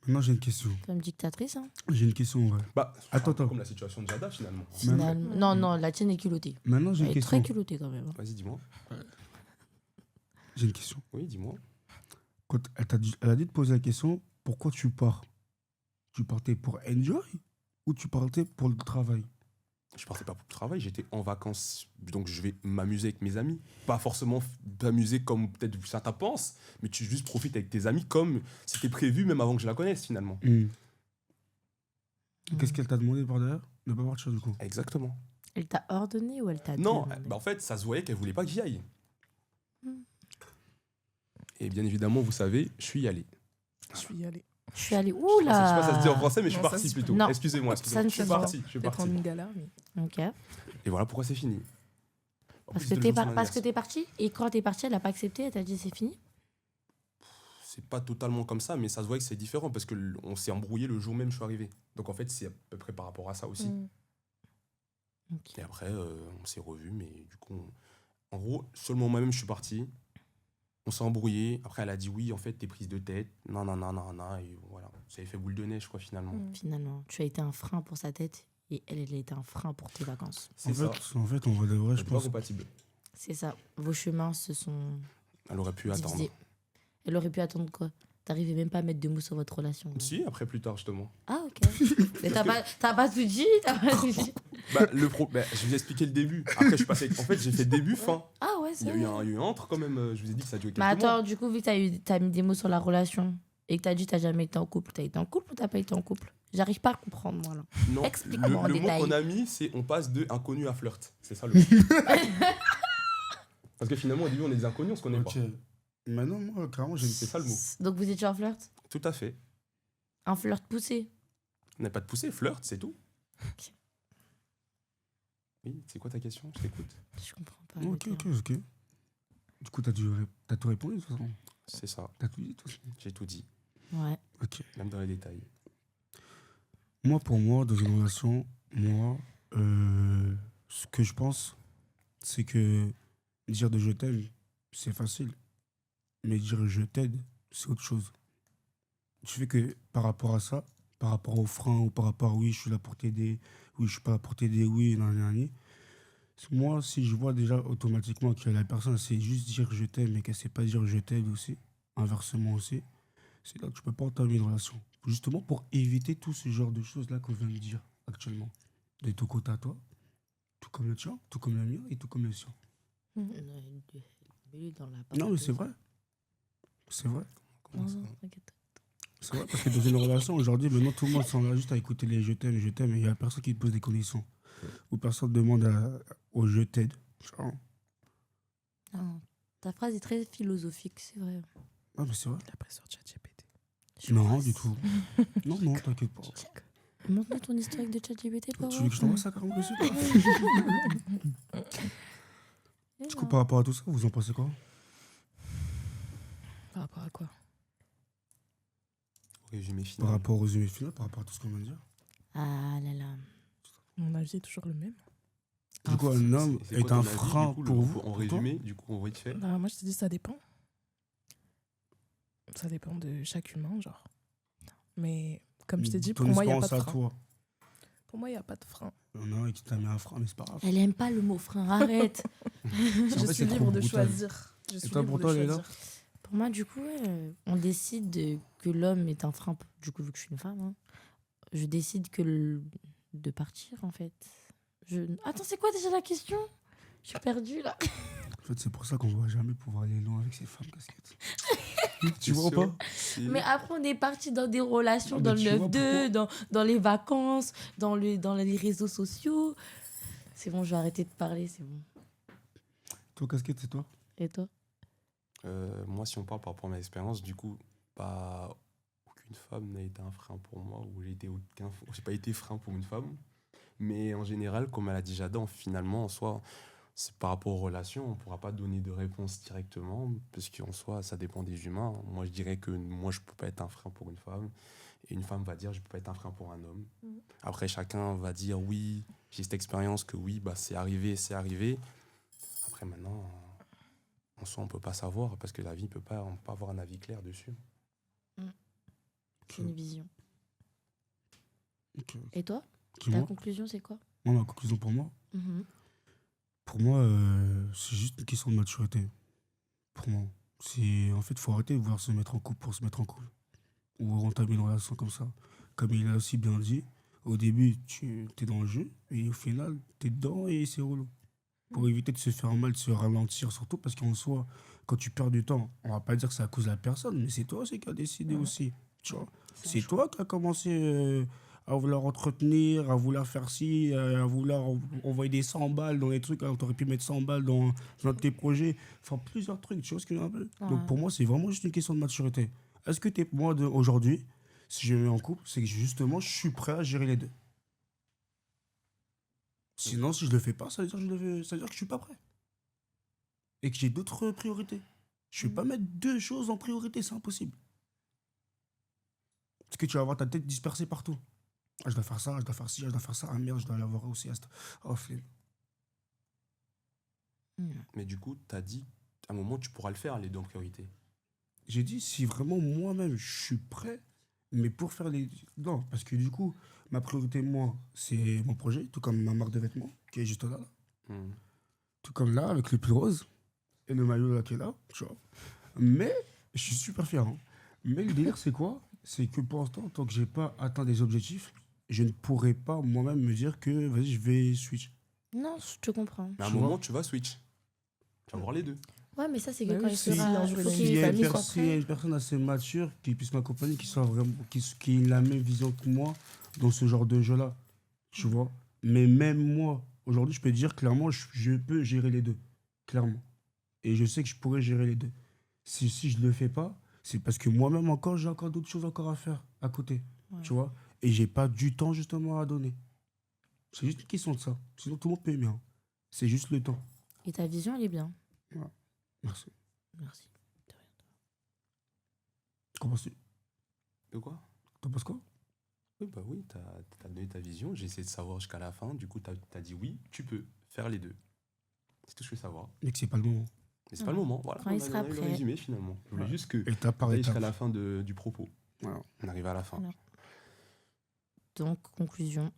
Maintenant, j'ai une question. Comme dictatrice, hein. J'ai une question, ouais. Bah, Attends. comme la situation de Jada, finalement. Finalement. Non, non, la tienne est culottée. Maintenant, j'ai Elle une est très question. culottée quand même. hein. Vas-y, dis-moi. J'ai une question. Oui, dis-moi. Quand elle a dit de poser la question, pourquoi tu pars? Tu partais pour enjoy ou tu partais pour le travail? Je partais pas pour le travail, j'étais en vacances, donc je vais m'amuser avec mes amis. Pas forcément m'amuser comme peut-être certains pensent, mais tu juste profites avec tes amis comme c'était prévu même avant que je la connaisse finalement. Qu'est-ce qu'elle t'a demandé par derrière? Ne pas partir du coup. Exactement. Elle t'a ordonné ou elle t'a Non, demandé bah en fait, ça se voyait qu'elle voulait pas que j'y aille. Hmm. Et bien évidemment, vous savez, je suis allé. Je suis allée. Je suis allée. Je sais pas si ça se dit en Oula. français, mais je suis Non, ça parti se- plutôt. Non. Excusez-moi, Ça ne je suis se parti. Je suis Peut-être en parti. Lingala, mais. Ok. Et voilà pourquoi c'est fini. En Parce plus, que c'était t'es le jour de son parce que anniversaire. t'es parti et quand t'es parti, elle a pas accepté, elle t'a dit c'est fini. C'est pas totalement comme ça, mais ça se voit que c'est différent parce que on s'est embrouillé le jour même où je suis arrivé. Donc en fait, c'est à peu près par rapport à ça aussi. Mhm. Ok. Et après, on s'est revus, mais du coup, en gros, seulement moi-même, je suis parti. On s'est embrouillé. Après, elle a dit oui, en fait, t'es prise de tête. Non, non, non, non, non. Et voilà. Ça avait fait boule de neige, quoi, finalement. Finalement, tu as été un frein pour sa tête et elle a été un frein pour tes vacances. C'est ça. En fait, on va de vrai, je C'était pas pense. compatible. C'est ça. Vos chemins se sont Elle aurait pu attendre. divisés. Elle aurait pu attendre quoi? T'arrivais même pas à mettre de mots sur votre relation. là. Si, après, plus tard, justement. Ah, ok. Mais t'as pas tout dit, Bah, je vous ai expliqué le début. Après, je suis passé. En fait, j'ai fait début, fin. Ah ouais, Il c'est y a eu vrai. un entre quand même. Je vous ai dit que ça a duré quelques Mais mois. attends, du coup, vu que t'as mis des mots sur la relation et que t'as dit que t'as jamais été en couple, t'as été en couple ou t'as pas été en couple? J'arrive pas à comprendre, moi, là. Non, Explique-moi en le mot détail. qu'on a mis, c'est on passe de inconnu à flirt. C'est ça le mot. Parce que finalement, au début, on est des inconnus, on se connaît Ok. pas. Maintenant, moi, carrément, C'est ça le mot. Donc vous étiez en flirt? Tout à fait. Un flirt poussé? On n'a pas de poussée, flirt, c'est tout. Ok. Oui, c'est quoi ta question? Je t'écoute. Je comprends pas. Ok, le ok, terme. ok. Du coup, t'as tout répondu, de toute façon. C'est ça. T'as tout dit, de toute façon. J'ai tout dit, Ouais. Ok. même dans les détails. Moi, pour moi, dans une relation, ce que je pense, c'est que dire de je t'aime, c'est facile. Mais dire je t'aide, c'est autre chose. Tu fais que par rapport à ça, par rapport aux freins ou par rapport à oui, je suis là pour t'aider, oui, je suis pas là pour t'aider, oui, nan, nan, nan. Moi, si je vois déjà automatiquement que la personne sait juste dire je t'aime et qu'elle sait pas dire je t'aide aussi, inversement aussi, c'est là que tu peux pas entamer une relation. Justement pour éviter tout ce genre de choses-là qu'on vient de dire actuellement. De ton côté à toi, tout comme le tien, tout comme le mien et tout comme le sien. Dans la Non, mais c'est vrai. C'est vrai. Comment ça? t'inquiète. C'est vrai parce que dans une relation aujourd'hui, maintenant tout le monde s'en va juste à écouter les je t'aime, et il n'y a personne qui te pose des conditions. Ou personne ne demande au je t'aide. Genre, Non, ta phrase est très philosophique, c'est vrai. ah, mais c'est vrai. La pression de ChatGPT. Non, du tout. Non, non, t'inquiète pas. Montre-nous ton historique de ChatGPT, pour Tu veux voir. que je t'envoie ça carrément dessus toi Eh Du non. coup, par rapport à tout ça, vous en pensez quoi? Par rapport à quoi? Résumé Par final. rapport au résumé final, par rapport à tout ce qu'on vient de dire. Ah là là. Mon avis est toujours le même. Du coup, un homme C'est est quoi ton un avis, frein du coup, pour vous. En pour toi résumé, du coup, on va te faire. Bah, moi, je te dis, ça dépend. Ça dépend de chaque humain, genre. Mais comme je t'ai dit, Ton pour moi, il n'y a pas expérience de à frein. toi. Pour moi, il n'y a pas de frein. Il y en a un qui t'a mis un frein, mais c'est pas grave. Elle aime pas le mot frein, arrête. Je fait, suis c'est trop libre de brutal. choisir. Je suis toi, libre pour de toi, Léla choisir. Pour moi, du coup, on décide que l'homme est un frein. Du coup, vu que je suis une femme, hein, je décide de partir, en fait. Attends, c'est quoi déjà la question? Je suis perdue, là. En fait, c'est pour ça qu'on ne va jamais pouvoir aller loin avec ces femmes casquettes. Tu vois sûr? pas? Mais après, on est parti dans des relations, Ah, mais dans le tu vois 9-2, dans les vacances, dans les réseaux sociaux. C'est bon, je vais arrêter de parler, c'est bon. Toi, casquette, c'est toi? Et toi? Moi, si on parle par rapport à ma expérience, du coup, pas aucune femme n'a été un frein pour moi, ou j'ai pas été frein pour une femme. Mais en général, comme elle a dit Jada, finalement, en soi, c'est par rapport aux relations, on ne pourra pas donner de réponse directement, parce qu'en soi, ça dépend des humains. Moi, je dirais que moi, je peux pas être un frein pour une femme, et une femme va dire, je peux pas être un frein pour un homme. Après, chacun va dire, oui, j'ai cette expérience, que oui, bah, c'est arrivé, c'est arrivé. Après, maintenant, en soi, on peut pas savoir, parce que la vie, on peut pas avoir un avis clair dessus. C'est une vision. Ok. Et toi? Qui, Ta moi conclusion, c'est quoi? Moi, ma conclusion pour moi, c'est juste une question de maturité. Pour moi. En fait, il faut arrêter de vouloir se mettre en couple pour se mettre en couple. Ou entamer une relation comme ça. Comme il a aussi bien dit, au début, tu es dans le jeu, et au final, tu es dedans et c'est relou. Pour éviter de se faire mal, de se ralentir, surtout parce qu'en soi, quand tu perds du temps, on va pas dire que c'est à cause de la personne, mais c'est toi aussi qui as décidé aussi. Tu vois. C'est toi qui as commencé à vouloir entretenir, à vouloir faire ci, à vouloir envoyer des 100 balles dans les trucs. Tu aurais pu mettre 100 balles dans un de tes projets. Enfin, plusieurs trucs, tu vois ce que je veux dire. Ouais. Donc pour moi, c'est vraiment juste une question de maturité. Est-ce que moi, aujourd'hui, si je me mets en couple, c'est que justement, je suis prêt à gérer les deux. Sinon, si je le fais pas, ça veut dire que je suis pas prêt. Et que j'ai d'autres priorités. Je vais pas mettre deux choses en priorité, c'est impossible. Parce que tu vas avoir ta tête dispersée partout. Ah, je dois faire ça, je dois faire ci, je dois faire ça. Ah merde, je dois l'avoir aussi. Oh, flemme. Mais du coup, t'as dit, à un moment, tu pourras le faire, les deux en priorité. J'ai dit, si vraiment moi-même, je suis prêt, mais pour faire les... Non, parce que du coup, ma priorité, moi, c'est mon projet, tout comme ma marque de vêtements, qui est juste là. Hmm. Tout comme là, avec le pull rose et le maillot là qui est là, tu vois. Mais, je suis super fier. Hein. Mais le délire, c'est quoi? C'est que pour l'instant, tant que j'ai pas atteint des objectifs, je ne pourrais pas moi-même me dire que, vas-y, je vais switch. Non, je te comprends. Mais à un Tu moment, vois. tu vas switch. Tu vas voir les deux. Ouais, mais ça, c'est que Bah quand oui, il si sera. un jour il faut a une qu'il- S'il y, a famille, une faut quoi. s'il y a une personne assez mature qui puisse m'accompagner, qui soit vraiment, qui ait la même vision que moi dans ce genre de jeu-là, tu vois. Mais même moi, aujourd'hui, je peux dire clairement, je peux gérer les deux, clairement. Et je sais que je pourrais gérer les deux. Si je le fais pas, c'est parce que moi-même encore, j'ai encore d'autres choses encore à faire à côté, Ouais. tu vois. Et j'ai pas du temps justement à donner. C'est juste une question de ça. Sinon, tout le monde peut aimer. Hein. C'est juste le temps. Et ta vision, elle est bien. Merci. Merci. Qu'en penses-tu? De quoi? T'en penses quoi? Oui, bah oui, t'as donné ta vision. J'ai essayé de savoir jusqu'à la fin. Du coup, t'as dit oui, tu peux faire les deux. C'est tout ce que je veux savoir. Mais que c'est pas le moment. Mais c'est pas le moment. Voilà, Quand on il a sera eu le prêt. résumé finalement. Je voulais Ouais. juste que Étape par t'ailles étape. jusqu'à la fin du propos. Voilà. On arrive à la fin. Voilà. Donc, conclusion,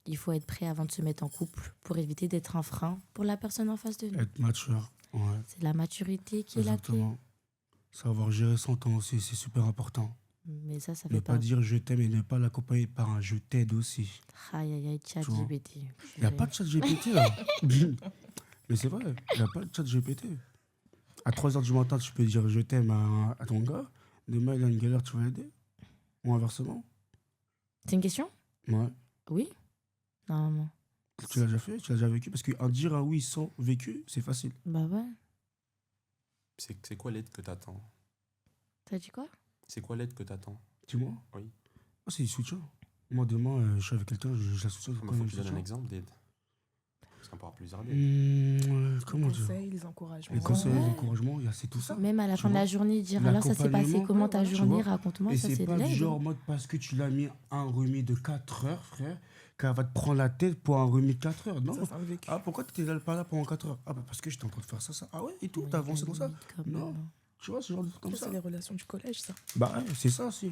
il faut être prêt avant de se mettre en couple pour éviter d'être un frein pour la personne en face de nous. Être mature. Ouais. C'est la maturité qui est la clé. Exactement. Savoir gérer son temps aussi, c'est super important. Mais ça Ne fait pas pas. dire je t'aime et ne pas l'accompagner par un je t'aide aussi. Aïe, aïe, aïe, chat Tu vois. GPT. Il n'y a pas de chat GPT là. Mais c'est vrai, il n'y a pas de chat GPT. À 3h du matin, tu peux dire je t'aime à ton gars. Demain, il a une galère, tu vas l'aider. Ou inversement. C'est une question? Ouais. Oui? Normalement. Tu l'as déjà fait, tu l'as déjà vécu. Parce qu'un dire un oui sans vécu, c'est facile. Bah ouais. C'est quoi l'aide que t'attends? T'as dit quoi? C'est quoi l'aide que t'attends? Dis-moi. Oui. Ah, c'est du soutien. Moi, demain, je suis avec quelqu'un, je la soutiens. Il faut que tu donnes un exemple d'aide. Parce qu'on peut avoir plusieurs aides. Comment Les dire? conseils, les encouragements. Les conseils, Ouais. les encouragements, c'est tout ça. Même à la Tu fin de la vois. journée, dire alors ça s'est passé L'accompagnement, comment ouais, ta voilà, tu journée, vois. raconte-moi, Et ça c'est c'est de pas du l'aide. genre mode parce que tu l'as mis un remis de 4 heures, frère, qu'elle va te prendre la tête pour un remis de 4 heures. Non. Ça, c'est un vécu. Ah, pourquoi tu n'étais pas là pendant 4 heures? Ah, bah parce que j'étais en train de faire ça. Ah ouais, et tout, Oui, t'as avancé la comme ça. limite, quand Non. même. Tu vois, ce genre de truc comme Ça, ça. c'est les relations du collège, ça. Bah ouais, c'est ça aussi.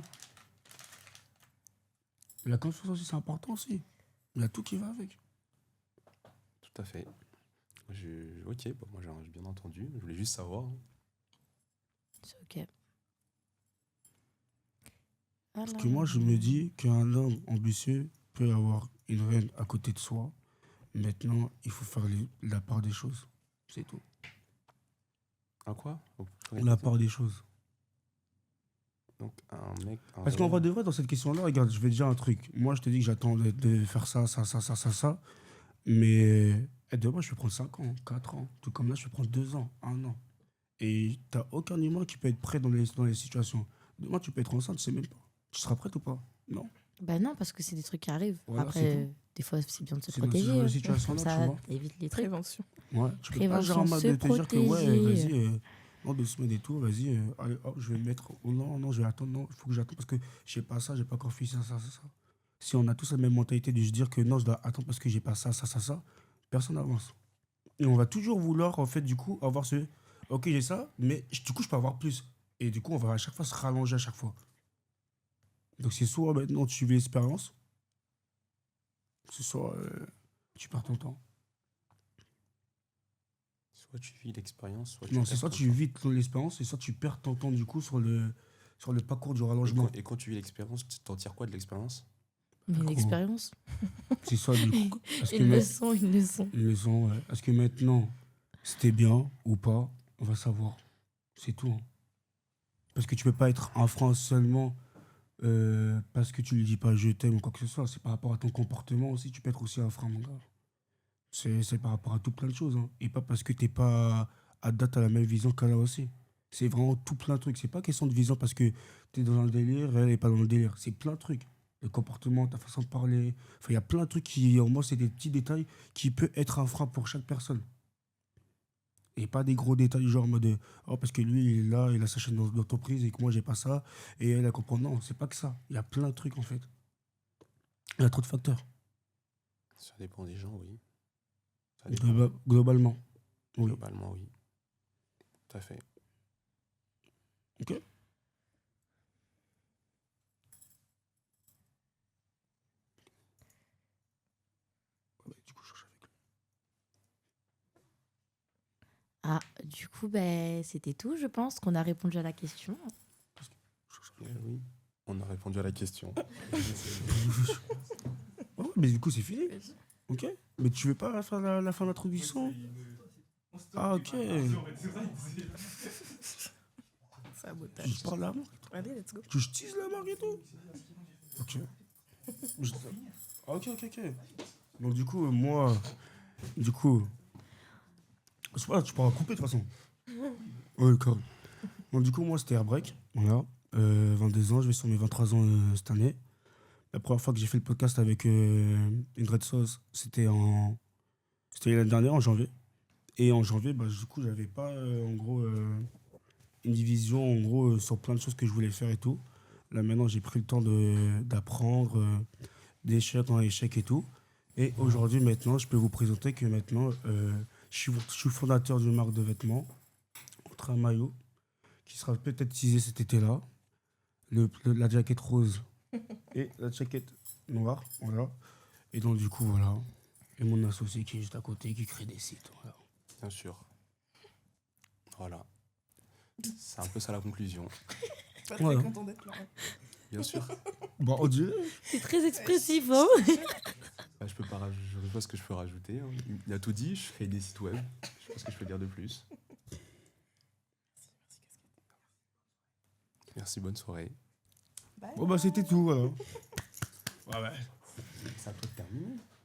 La confiance aussi, c'est important aussi. Il y a tout qui va avec. Tout à fait. Ok, bah, moi j'ai bien entendu. Je voulais juste savoir. C'est ok. Parce que moi, je me dis qu'un homme ambitieux peut avoir une reine à côté de soi. Maintenant, il faut faire la part des choses. C'est tout. Un quoi? La part des choses. Donc un mec. Parce qu'en vrai de vrai, dans cette question-là, regarde, je vais te dire un truc. Moi, je te dis que j'attends de faire ça. Mais demain, je vais prendre 5 ans, 4 ans. Tout comme là, je vais prendre 2 ans, 1 an. Et t'as aucun humain qui peut être prêt dans les situations. Demain, tu peux être enceinte, tu sais même pas. Tu seras prête ou pas? Non. Bah non, parce que c'est des trucs qui arrivent. Voilà, Après, c'est tout. des fois, c'est bien de se C'est dans ce protéger. genre de Comme situation-là, tu ça, vois. évite les trucs. Prévention. Ouais, tu peux pas Prévention, genre en mode se de te dire que ouais, protéger. vas-y, dans 2 semaines et tout, vas-y, allez, hop, je vais me mettre. Oh, non, je vais attendre, non, il faut que j'attende parce que j'ai pas ça, j'ai pas encore fait ça. Si on a tous la même mentalité de se dire que non, je dois attendre parce que j'ai pas ça, personne n'avance. Et on va toujours vouloir, en fait, du coup, avoir ce. Ok, j'ai ça, mais du coup, je peux avoir plus. Et du coup, on va à chaque fois se rallonger à chaque fois. Donc, c'est soit maintenant tu vis l'expérience, c'est soit tu perds ton temps. Soit tu vis l'expérience, soit tu Non, perds c'est soit ton tu temps. vis l'expérience et soit tu perds ton temps du coup sur le parcours du Et rallongement. quand tu vis l'expérience, tu t'en tires quoi de l'expérience? Mais Gros. l'expérience, C'est ça du coup. Est-ce que ils le ma- sont, ils le sont. Une leçon, ouais. Est-ce que maintenant c'était bien ou pas? On va savoir. C'est tout. Hein. Parce que tu peux pas être en France seulement parce que tu lui dis pas je t'aime ou quoi que ce soit. C'est par rapport à ton comportement aussi. Tu peux être aussi un frein, mon gars. C'est par rapport à tout plein de choses. Hein. Et pas parce que t'es pas à date à la même vision qu'elle a aussi. C'est vraiment tout plein de trucs. C'est pas question de vision parce que t'es dans un délire, elle est pas dans le délire. C'est plein de trucs. Le comportement, ta façon de parler. Enfin, il y a plein de trucs qui, au moins, c'est des petits détails qui peuvent être un frein pour chaque personne. Et pas des gros détails genre en mode oh, parce que lui, il est là, il a sa chaîne d'entreprise et que moi, j'ai pas ça. Et elle, elle comprend. Non, c'est pas que ça. Il y a plein de trucs en fait. Il y a trop de facteurs. Ça dépend des gens, oui. Ça dépend. Globalement. Oui. Globalement, oui. Tout à fait. Ok. Du coup, je cherche avec Ah, du coup, ben, c'était tout, je pense qu'on a répondu à la question. Oui, on a répondu à la question. Ouais, mais du coup, c'est fini. Ok. Mais tu veux pas faire la fin de l'introduction? Ah, ok. Sabotage. Je parle là. Allez, let's go. Je tease la marque et tout. Ok. Je- Ah, ok, ok, ok. Donc, du coup, moi. Du coup. C'est pas, tu pourras couper de toute façon. Oui, carrément. Donc, du coup, moi, c'était Airbreak. Voilà. 22 ans, je vais sur mes 23 ans cette année. La première fois que j'ai fait le podcast avec une Red Sauce, c'était l'année dernière, en janvier. Et en janvier, bah, du coup, j'avais pas, en gros, une division, en gros, sur plein de choses que je voulais faire et tout. Là, maintenant, j'ai pris le temps d'apprendre d'échec en échec et tout. Et aujourd'hui, maintenant, je peux vous présenter que maintenant, je suis fondateur d'une marque de vêtements, Ultra Maillot, qui sera peut-être teasé cet été-là. La jaquette rose et la jaquette noire, voilà. Et donc, du coup, voilà. Et mon associé qui est juste à côté, qui crée des sites, voilà. Bien sûr. Voilà. C'est un peu ça la conclusion. Pas très Voilà. content d'être là. Bien sûr. Bon, on dirait. C'est très expressif, hein. Bah, je sais pas ce que je peux rajouter, hein. Il a tout dit, je fais des sites web. Je sais pas ce que je peux dire de plus. Merci, bonne soirée. Bye. Bon, bah, c'était tout, voilà. C'est à toi de terminer.